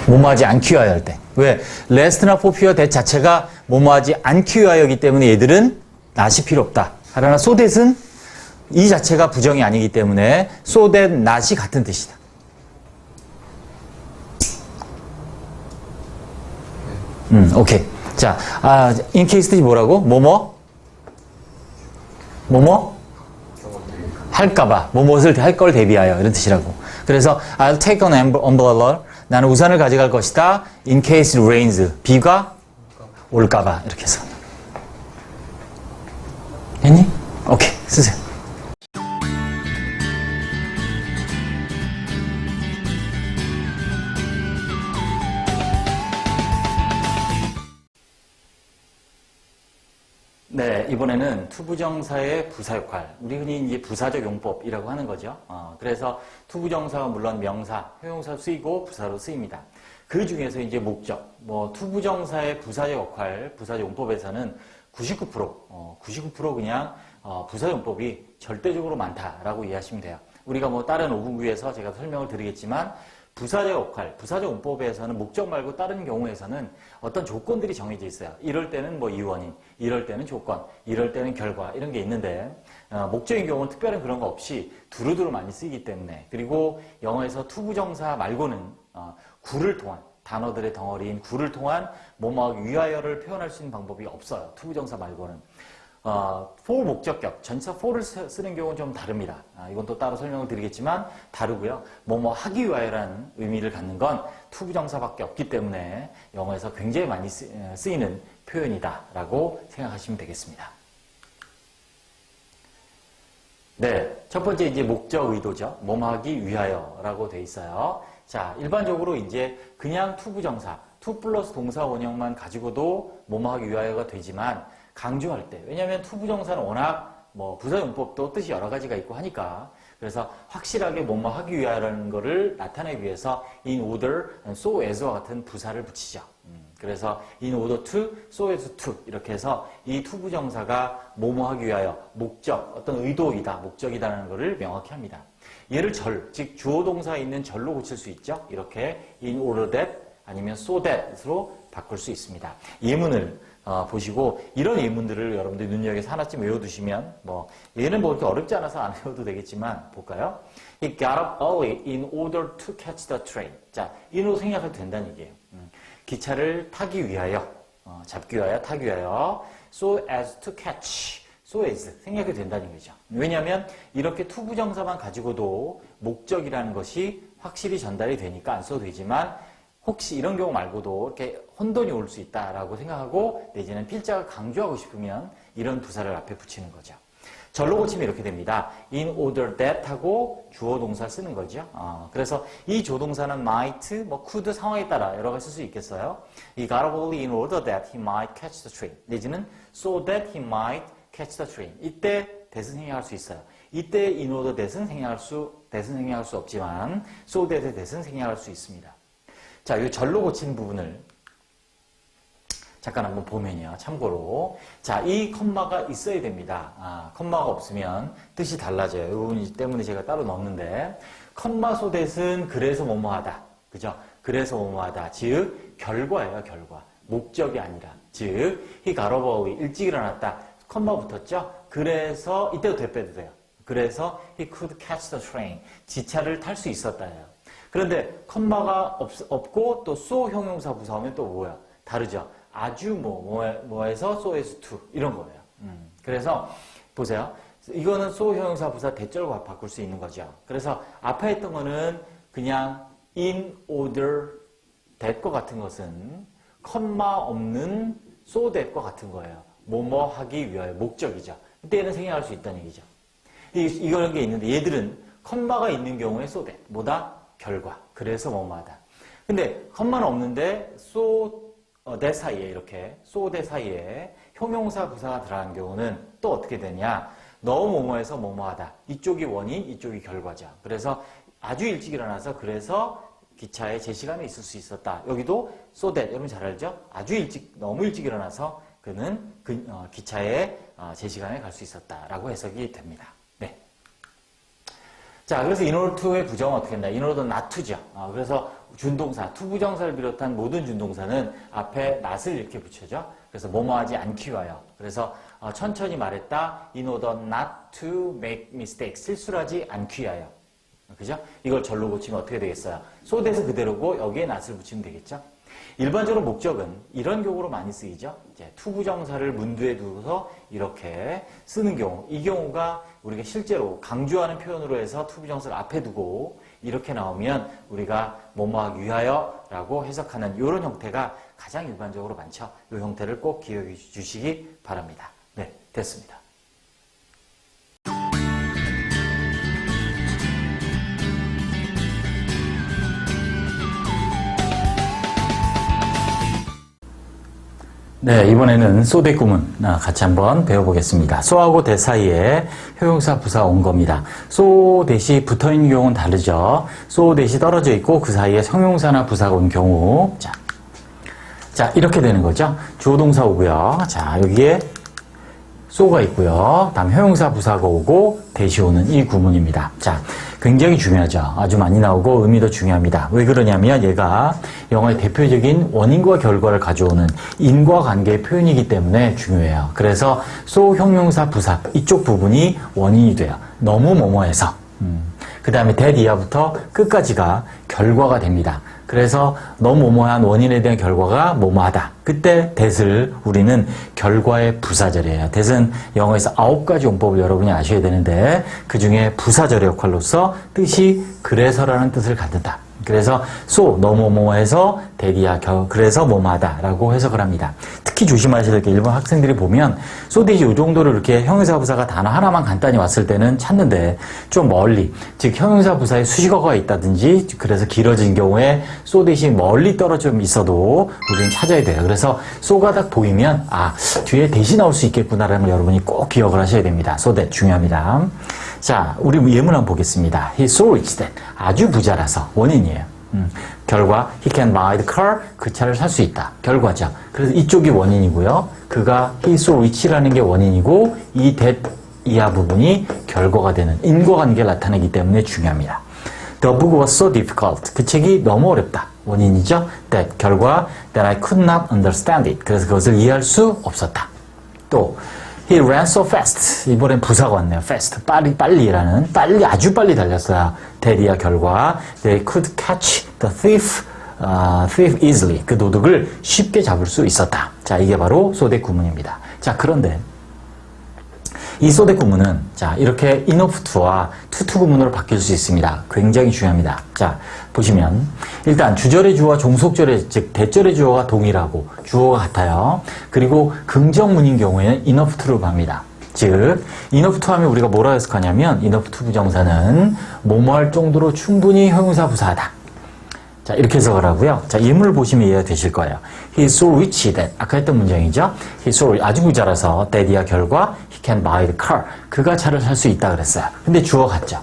뭐뭐하지 않기 위하여 할 때. 왜? rest나 for fear that 자체가 뭐뭐하지 않기 위하여이기 때문에 얘들은 not이 필요 없다. 그러나 so that은 이 자체가 부정이 아니기 때문에 so that not이 같은 뜻이다. 오케이. 자, in case 뜻이 뭐라고? 뭐뭐 할까봐, 뭐뭇을 할 걸 대비하여 이런 뜻이라고. 그래서 I'll take an umbrella. 나는 우산을 가져갈 것이다. In case it rains. 비가 올까봐 이렇게 해서. 했니? 오케이, 쓰세요. 네, 이번에는 투부정사의 부사 역할, 우리 흔히 이제 부사적 용법이라고 하는 거죠. 그래서 투부정사가 물론 명사, 형용사 쓰이고 부사로 쓰입니다. 그 중에서 이제 목적, 투부정사의 부사적 역할, 부사적 용법에서는 99% 그냥 부사 용법이 절대적으로 많다라고 이해하시면 돼요. 우리가 다른 5분구에서 제가 설명을 드리겠지만 부사적 역할, 부사적 용법에서는 목적 말고 다른 경우에서는 어떤 조건들이 정해져 있어요. 이럴 때는 이유원인, 이럴 때는 조건, 이럴 때는 결과 이런 게 있는데 목적인 경우는 특별한 그런 거 없이 두루두루 많이 쓰이기 때문에 그리고 영어에서 투부정사 말고는 구를 통한 단어들의 덩어리인 구를 통한 뭐뭐 위하여를 표현할 수 있는 방법이 없어요. 투부정사 말고는. for 목적격, 전치사 for를 쓰는 경우는 좀 다릅니다. 이건 또 따로 설명을 드리겠지만 다르고요. 뭐뭐 하기 위하여라는 의미를 갖는 건 투부정사밖에 없기 때문에 영어에서 굉장히 많이 쓰이는 표현이다라고 생각하시면 되겠습니다. 네, 첫 번째 이제 목적 의도죠. 뭐뭐 하기 위하여라고 돼 있어요. 자, 일반적으로 이제 그냥 투부정사, 투 플러스 동사 원형만 가지고도 뭐뭐 하기 위하여가 되지만 강조할 때, 왜냐하면 투부정사는 워낙 부사 용법도 뜻이 여러 가지가 있고 하니까 그래서 확실하게 뭐뭐 하기 위하여라는 거를 나타내기 위해서 in order, so as와 같은 부사를 붙이죠. 그래서 in order to, so as to 이렇게 해서 이 투부정사가 뭐뭐 하기 위하여 목적, 어떤 의도이다, 목적이다라는 것을 명확히 합니다. 얘를 즉 주어 동사에 있는 절로 고칠 수 있죠. 이렇게 in order that 아니면 so that으로 바꿀 수 있습니다. 예문을 보시고 이런 예문들을 여러분들이 눈여겨서 하나쯤 외워두시면 얘는 그렇게 어렵지 않아서 안 외워도 되겠지만 볼까요? He got up early in order to catch the train. 자, in으로 생략해도 된다는 얘기예요. 기차를 타기 위하여, 잡기 위하여, 타기 위하여 so as to catch, so as 생략해도 된다는 거죠. 왜냐하면 이렇게 투부정사만 가지고도 목적이라는 것이 확실히 전달이 되니까 안 써도 되지만 혹시 이런 경우 말고도 이렇게 혼돈이 올 수 있다라고 생각하고 내지는 필자가 강조하고 싶으면 이런 부사를 앞에 붙이는 거죠. 절로 고치면 이렇게 됩니다. in order that 하고 주어 동사 쓰는 거죠. 그래서 이 조동사는 might, could 상황에 따라 여러 가지 쓸 수 있겠어요. He got up early in order that he might catch the train. 내지는 so that he might catch the train. 이때 that은 생략할 수 있어요. 이때 in order that은 생략할 수 없지만 so that의 that은 생략할 수 있습니다. 자, 이 절로 고친 부분을 잠깐 한번 보면요. 참고로. 자, 이 컴마가 있어야 됩니다. 컴마가 없으면 뜻이 달라져요. 이 부분 때문에 제가 따로 넣었는데, 컴마 소댓은 그래서 뭐뭐하다. 그죠? 그래서 뭐뭐하다. 즉, 결과예요, 결과. 목적이 아니라. 즉, he got up early. 일찍 일어났다. 컴마 붙었죠? 그래서, 이때도 빼도 돼요. 그래서 he could catch the train. 지차를 탈 수 있었다예요. 그런데 컴마가 없고 또 so 형용사 부사하면 또 뭐야? 다르죠. 아주 뭐에서 so as to 이런 거예요. 그래서 보세요. 이거는 so 형용사 부사 대절과 바꿀 수 있는 거죠. 그래서 앞에 했던 거는 그냥 in order that과 같은 것은 컴마 없는 so that과 같은 거예요. 뭐뭐 하기 위하여 목적이죠. 그때는 생략할 수 있다는 얘기죠. 이런 게 있는데 얘들은 컴마가 있는 경우에 so that 뭐다? 결과. 그래서 뭐뭐하다. 근데 컴마는 없는데 so that 사이에 이렇게 so that 사이에 형용사 부사가 들어간 경우는 또 어떻게 되냐? 너무 뭐뭐해서 뭐뭐하다. 이쪽이 원인, 이쪽이 결과죠. 그래서 아주 일찍 일어나서 그래서 기차에 제 시간에 있을 수 있었다. 여기도 so that 여러분 잘 알죠? 아주 일찍 너무 일찍 일어나서 그는 기차에 제 시간에 갈 수 있었다라고 해석이 됩니다. 네. 자, 그래서 in order to의 부정은 어떻게 된다? in order not to죠. 그래서 준동사, to 부정사를 비롯한 모든 준동사는 앞에 not을 이렇게 붙여죠. 그래서 뭐뭐하지 않기 위하여. 그래서 천천히 말했다. in order not to make mistakes. 실수를 하지 않기 위하여. 그죠? 이걸 절로 고치면 어떻게 되겠어요? so that은 그대로고 여기에 not을 붙이면 되겠죠? 일반적으로 목적은 이런 경우로 많이 쓰이죠. 이제 to 부정사를 문두에 두고서 이렇게 쓰는 경우. 이 경우가 우리가 실제로 강조하는 표현으로 해서 to 부정사를 앞에 두고 이렇게 나오면 우리가 뭐뭐하기 위하여라고 해석하는 이런 형태가 가장 일반적으로 많죠. 이 형태를 꼭 기억해 주시기 바랍니다. 네, 됐습니다. 네, 이번에는 so that 구문 같이 한번 배워보겠습니다. so하고 that 사이에 형용사 부사 온 겁니다. so that이 붙어있는 경우는 다르죠. so that이 떨어져 있고 그 사이에 형용사나 부사가 온 경우 자 이렇게 되는 거죠. 주어 동사 오고요. 자 여기에 so가 있고요. 다음 형용사 부사가 오고 that이 오는 이 구문입니다. 자 굉장히 중요하죠. 아주 많이 나오고 의미도 중요합니다. 왜 그러냐면 얘가 영어의 대표적인 원인과 결과를 가져오는 인과관계의 표현이기 때문에 중요해요. 그래서 so 형용사 부사 이쪽 부분이 원인이 돼요. 너무 뭐뭐해서 그 다음에 that 이하부터 끝까지가 결과가 됩니다. 그래서 너무 뭐뭐한 원인에 대한 결과가 뭐뭐하다. 그때 that을 우리는 결과의 부사절이에요. that은 영어에서 9가지 용법을 여러분이 아셔야 되는데 그 중에 부사절의 역할로서 뜻이 그래서라는 뜻을 갖는다. 그래서 so 너무 뭐뭐해서 that이야 그래서 뭐뭐하다 라고 해석을 합니다. 특히 조심하셔야 될 게 일본 학생들이 보면 so that이 이 정도로 이렇게 형용사 부사가 단어 하나만 간단히 왔을 때는 찾는데 좀 멀리 즉 형용사 부사에 수식어가 있다든지 그래서 길어진 경우에 so that이 멀리 떨어져 있어도 우리는 찾아야 돼요. 그래서 so가 딱 보이면 뒤에 that이 나올 수 있겠구나라는 걸 여러분이 꼭 기억을 하셔야 됩니다. so that 중요합니다. 자, 우리 예문 한번 보겠습니다. He's so rich that 아주 부자라서 원인이에요. 결과 he can buy the car 그 차를 살 수 있다. 결과죠. 그래서 이쪽이 원인이고요. 그가 he's so rich라는 게 원인이고 이 that 이하 부분이 결과가 되는 인과관계를 나타내기 때문에 중요합니다. The book was so difficult. 그 책이 너무 어렵다. 원인이죠. that 결과 that I could not understand it. 그래서 그것을 이해할 수 없었다. 또 He ran so fast. 이번엔 부사가 왔네요. fast. 빨리라는. 아주 빨리 달렸어요. 대리야 결과. They could catch the thief easily. 그 도둑을 쉽게 잡을 수 있었다. 자, 이게 바로 so that 구문입니다. 자, 그런데 이 so that 구문은 자, 이렇게 enough to와 to 구문으로 바뀔 수 있습니다. 굉장히 중요합니다. 자, 보시면 일단 주절의 주어와 종속절의 즉 대절의 주어가 동일하고 주어가 같아요. 그리고 긍정문인 경우에는 enough to로 갑니다. 즉 enough to 하면 우리가 뭐라 해석하냐면 enough to 부정사는 뭐뭐할 정도로 충분히 형용사 부사하다. 자, 이렇게 해석을 하고요. 자, 예문을 보시면 이해가 되실 거예요. He's so rich that 아까 했던 문장이죠. He's so rich, 아주 부자라서 that이야 결과 he can buy the car. 그가 차를 살 수 있다 그랬어요. 근데 주어 같죠.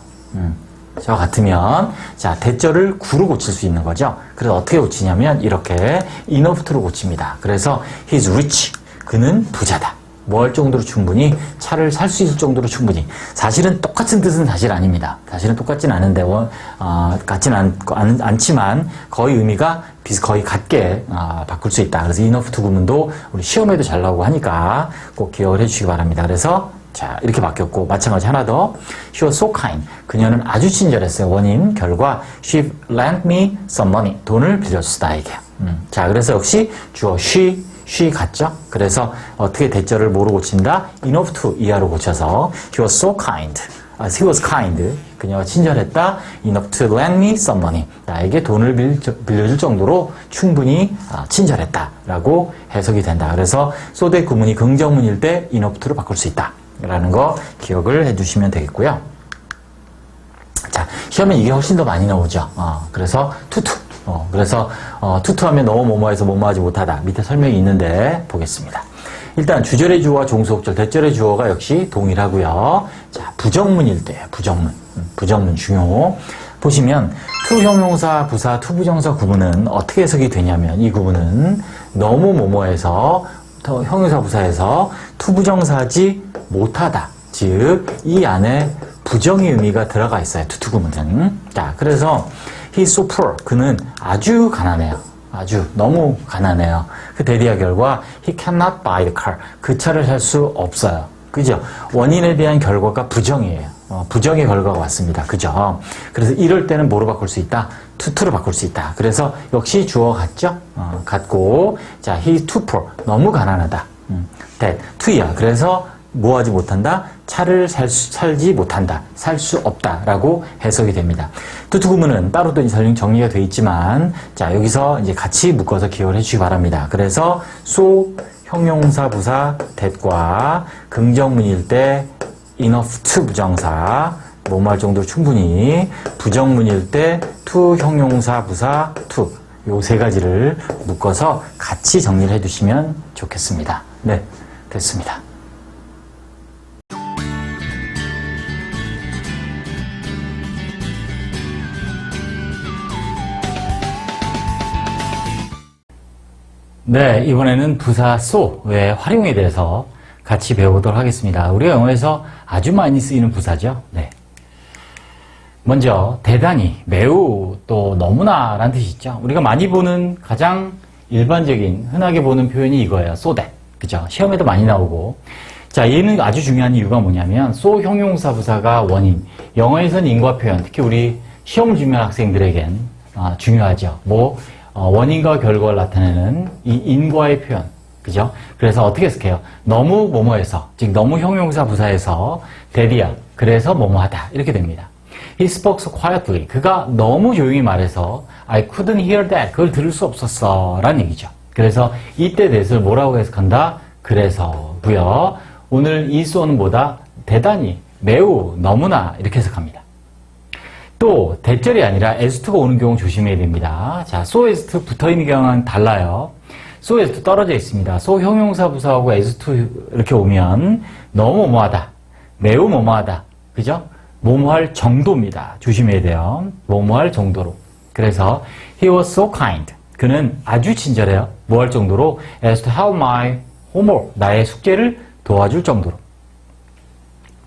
저 같으면 자, 대절을 구로 고칠 수 있는 거죠. 그래서 어떻게 고치냐면 이렇게 enough to로 고칩니다. 그래서 he's rich. 그는 부자다. 뭐 할 정도로 충분히 차를 살 수 있을 정도로 충분히. 사실은 똑같은 뜻은 사실 아닙니다. 사실은 똑같진 않은데 같지는 않지만 거의 의미가 거의 같게 바꿀 수 있다. 그래서 enough to 구문도 우리 시험에도 잘 나오고 하니까 꼭 기억을 해주시기 바랍니다. 그래서 자, 이렇게 바뀌었고 마찬가지 하나 더. She was so kind. 그녀는 아주 친절했어요. 원인 결과 she lent me some money. 돈을 빌려줬다 이게. 자, 그래서 역시 주어 she she 갔죠? 그래서 어떻게 대절을 뭐로 고친다? enough to 이하로 고쳐서 he was so kind. he was kind. 그녀가 친절했다. enough to lend me some money. 나에게 돈을 빌려줄 정도로 충분히 친절했다. 라고 해석이 된다. 그래서 so대 구문이 긍정문일 때 enough to로 바꿀 수 있다. 라는 거 기억을 해주시면 되겠고요. 자, 시험에 이게 훨씬 더 많이 나오죠. 그래서 투투. 그래서 투투하면 너무 뭐뭐해서 뭐뭐하지 못하다. 밑에 설명이 있는데 보겠습니다. 일단 주절의 주어와 종수ok절, 대절의 주어가 역시 동일하고요. 자, 부정문일 때 부정문. 부정문 중요. 보시면 투형용사, 부사, 투부정사 구분은 어떻게 해석이 되냐면 이 구분은 너무 뭐뭐해서 형용사, 부사에서 투부정사지 못하다. 즉, 이 안에 부정의 의미가 들어가 있어요. 투투 구문은. 자, 그래서 he's so poor. 그는 아주 가난해요. 아주 너무 가난해요. 그 대리아 결과 he cannot buy the car. 그 차를 살 수 없어요. 그죠? 원인에 대한 결과가 부정이에요. 부정의 결과가 왔습니다. 그죠? 그래서 이럴 때는 뭐로 바꿀 수 있다? 투투로 바꿀 수 있다. 그래서 역시 주어 같죠? 같고, 자, he's too poor. 너무 가난하다. that, to야. 그래서 뭐 하지 못한다? 차를 살지 못한다. 살 수 없다. 라고 해석이 됩니다. 투투 구문은 따로 또 정리가 되어 있지만, 자, 여기서 이제 같이 묶어서 기억을 해주시기 바랍니다. 그래서, so, 형용사, 부사, that과 긍정문일 때, enough to 부정사, 뭐뭐 할 정도로 충분히, 부정문일 때, to 형용사, 부사, to. 요 세 가지를 묶어서 같이 정리를 해두시면 좋겠습니다. 네, 됐습니다. 네, 이번에는 부사 so의 활용에 대해서 같이 배워보도록 하겠습니다. 우리가 영어에서 아주 많이 쓰이는 부사죠. 네. 먼저 대단히, 매우, 또 너무나 라는 뜻이 있죠. 우리가 많이 보는 가장 일반적인 흔하게 보는 표현이 이거예요. so that. 그죠? 시험에도 많이 나오고. 자, 얘는 아주 중요한 이유가 뭐냐면 so 형용사 부사가 원인. 영어에서는 인과 표현, 특히 우리 시험을 준비하는 학생들에겐 중요하죠. 원인과 결과를 나타내는 이 인과의 표현. 그죠? 그래서 어떻게 해석해요? 너무 뭐뭐해서, 즉 너무 형용사 부사에서 대리야. 그래서 뭐뭐하다. 이렇게 됩니다. He spoke so quietly. 그가 너무 조용히 말해서 I couldn't hear that. 그걸 들을 수 없었어. 라는 얘기죠. 그래서 이때 대해서 뭐라고 해석한다? 그래서고요. 오늘 이 so는 뭐다? 대단히, 매우, 너무나 이렇게 해석합니다. 또 대절이 아니라 as2가 오는 경우 조심해야 됩니다. 자, so as2 붙어있는 경우는 달라요. so as2 떨어져 있습니다. so 형용사 부사하고 as2 이렇게 오면 너무 뭐뭐하다, 매우 뭐뭐하다, 그죠? 뭐뭐할 정도입니다. 조심해야 돼요. 뭐뭐할 정도로. 그래서 he was so kind. 그는 아주 친절해요. 뭐 할 정도로? as to help my homework. 나의 숙제를 도와줄 정도로.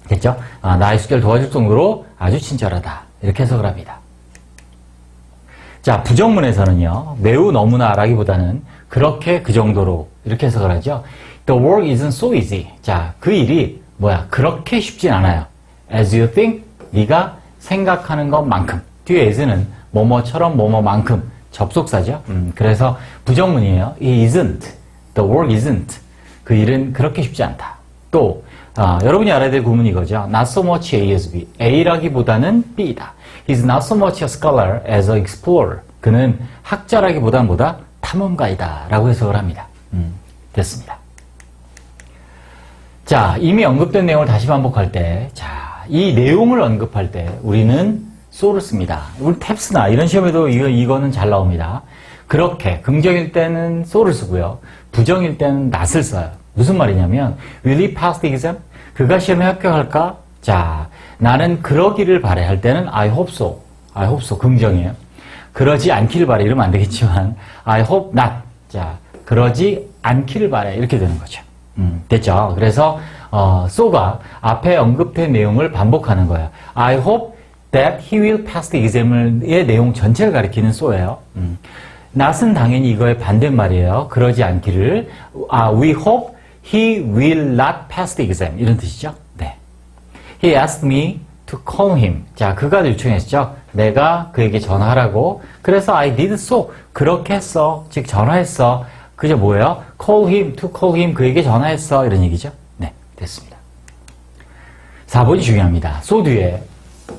됐죠? 나의 숙제를 도와줄 정도로 아주 친절하다. 이렇게 해석을 합니다. 자, 부정문에서는요, 매우 너무나라기보다는 그렇게 그 정도로 이렇게 해석을 하죠. The work isn't so easy. 자, 그 일이 그렇게 쉽진 않아요. As you think, 네가 생각하는 것만큼. 뒤에 as는 뭐뭐처럼 뭐뭐만큼 접속사죠. 그래서 부정문이에요. It isn't. The work isn't. 그 일은 그렇게 쉽지 않다. 또 여러분이 알아야 될 구문이 이거죠. Not so much A as B. A라기보다는 B이다. He's not so much a scholar as an explorer. 그는 학자라기보다는 탐험가이다. 라고 해석을 합니다. 됐습니다. 자, 이미 언급된 내용을 다시 반복할 때, 자, 이 내용을 언급할 때 우리는 so를 씁니다. 우리 탭스나 이런 시험에도 이거는 잘 나옵니다. 그렇게 긍정일 때는 so를 쓰고요. 부정일 때는 not을 써요. 무슨 말이냐면 Will he pass the exam? 그가 시험에 합격할까? 자, 나는 그러기를 바래 할 때는 I hope so. I hope so. 긍정이에요. 그러지 않기를 바래 이러면 안 되겠지만 I hope not. 자, 그러지 않기를 바래 이렇게 되는 거죠. 됐죠? 그래서 so가 앞에 언급된 내용을 반복하는 거예요. I hope that he will pass the exam의 내용 전체를 가리키는 so예요. not은 당연히 이거의 반대말이에요. 그러지 않기를. We hope he will not pass the exam. 이런 뜻이죠. 네. He asked me to call him. 자, 그가 요청했죠. 내가 그에게 전화하라고. 그래서 I did so. 그렇게 했어. 즉, 전화했어. 그죠? 뭐예요? call him, to call him, 그에게 전화했어. 이런 얘기죠. 네, 됐습니다. 4번이 중요합니다. so 뒤에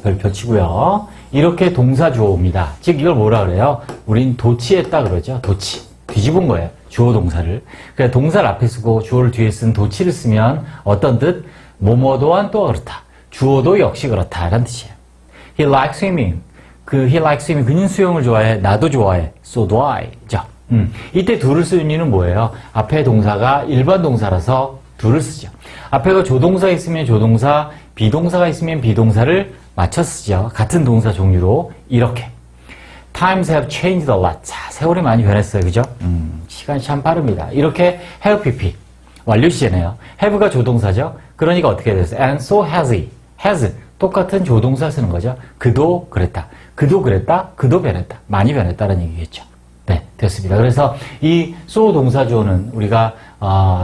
별표 치고요. 이렇게 동사 주어옵니다. 즉 이걸 뭐라 그래요? 우린 도치했다 그러죠. 도치. 뒤집은 거예요. 주어 동사를. 그래서 동사를 앞에 쓰고 주어를 뒤에 쓴 도치를 쓰면 어떤 뜻? 뭐뭐 또한 또 그렇다. 주어도 역시 그렇다. 라는 뜻이에요. He likes swimming. he likes swimming. 그는 수영을 좋아해. 나도 좋아해. So do I. 죠. 이때 do를 쓰는 이유는 뭐예요? 앞에 동사가 일반 동사라서 do를 쓰죠. 앞에가 조동사 있으면 조동사, 비동사가 있으면 비동사를 맞춰 쓰죠. 같은 동사 종류로 이렇게. Times have changed a lot. 자, 세월이 많이 변했어요. 그죠? 시간이 참 빠릅니다. 이렇게 have pp. 완료 시제네요. have가 조동사죠. 그러니까 어떻게 됐어요? And so has he. has. 똑같은 조동사 쓰는 거죠. 그도 그랬다. 그도 그랬다. 그도 변했다. 많이 변했다는 얘기겠죠. 네, 됐습니다. 그래서 이 so 동사 주어는 우리가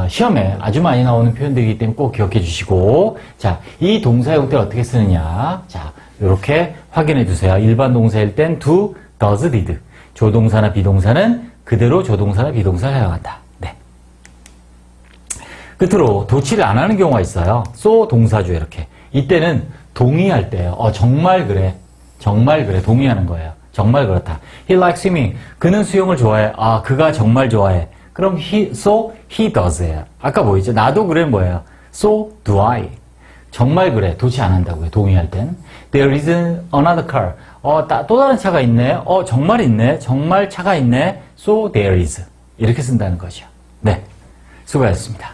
시험에 아주 많이 나오는 표현들이기 때문에 꼭 기억해 주시고, 자, 이 동사 형태를 어떻게 쓰느냐. 자, 이렇게 확인해 주세요. 일반 동사일 땐 do, does, did. 조동사나 비동사는 그대로 조동사나 비동사를 사용한다. 네. 끝으로 도치를 안 하는 경우가 있어요. so 동사주 이렇게. 이때는 동의할 때예요. 정말 그래. 정말 그래. 동의하는 거예요. 정말 그렇다. He likes swimming. 그는 수영을 좋아해. 그가 정말 좋아해. 그럼 so he does예요. 아까 뭐였죠? 나도 그래 뭐예요? So do I. 정말 그래. 도치 안 한다고요. 동의할 땐. There is another car. 또 다른 차가 있네. 정말 있네. 정말 차가 있네. So there is. 이렇게 쓴다는 거죠. 네. 수고하셨습니다.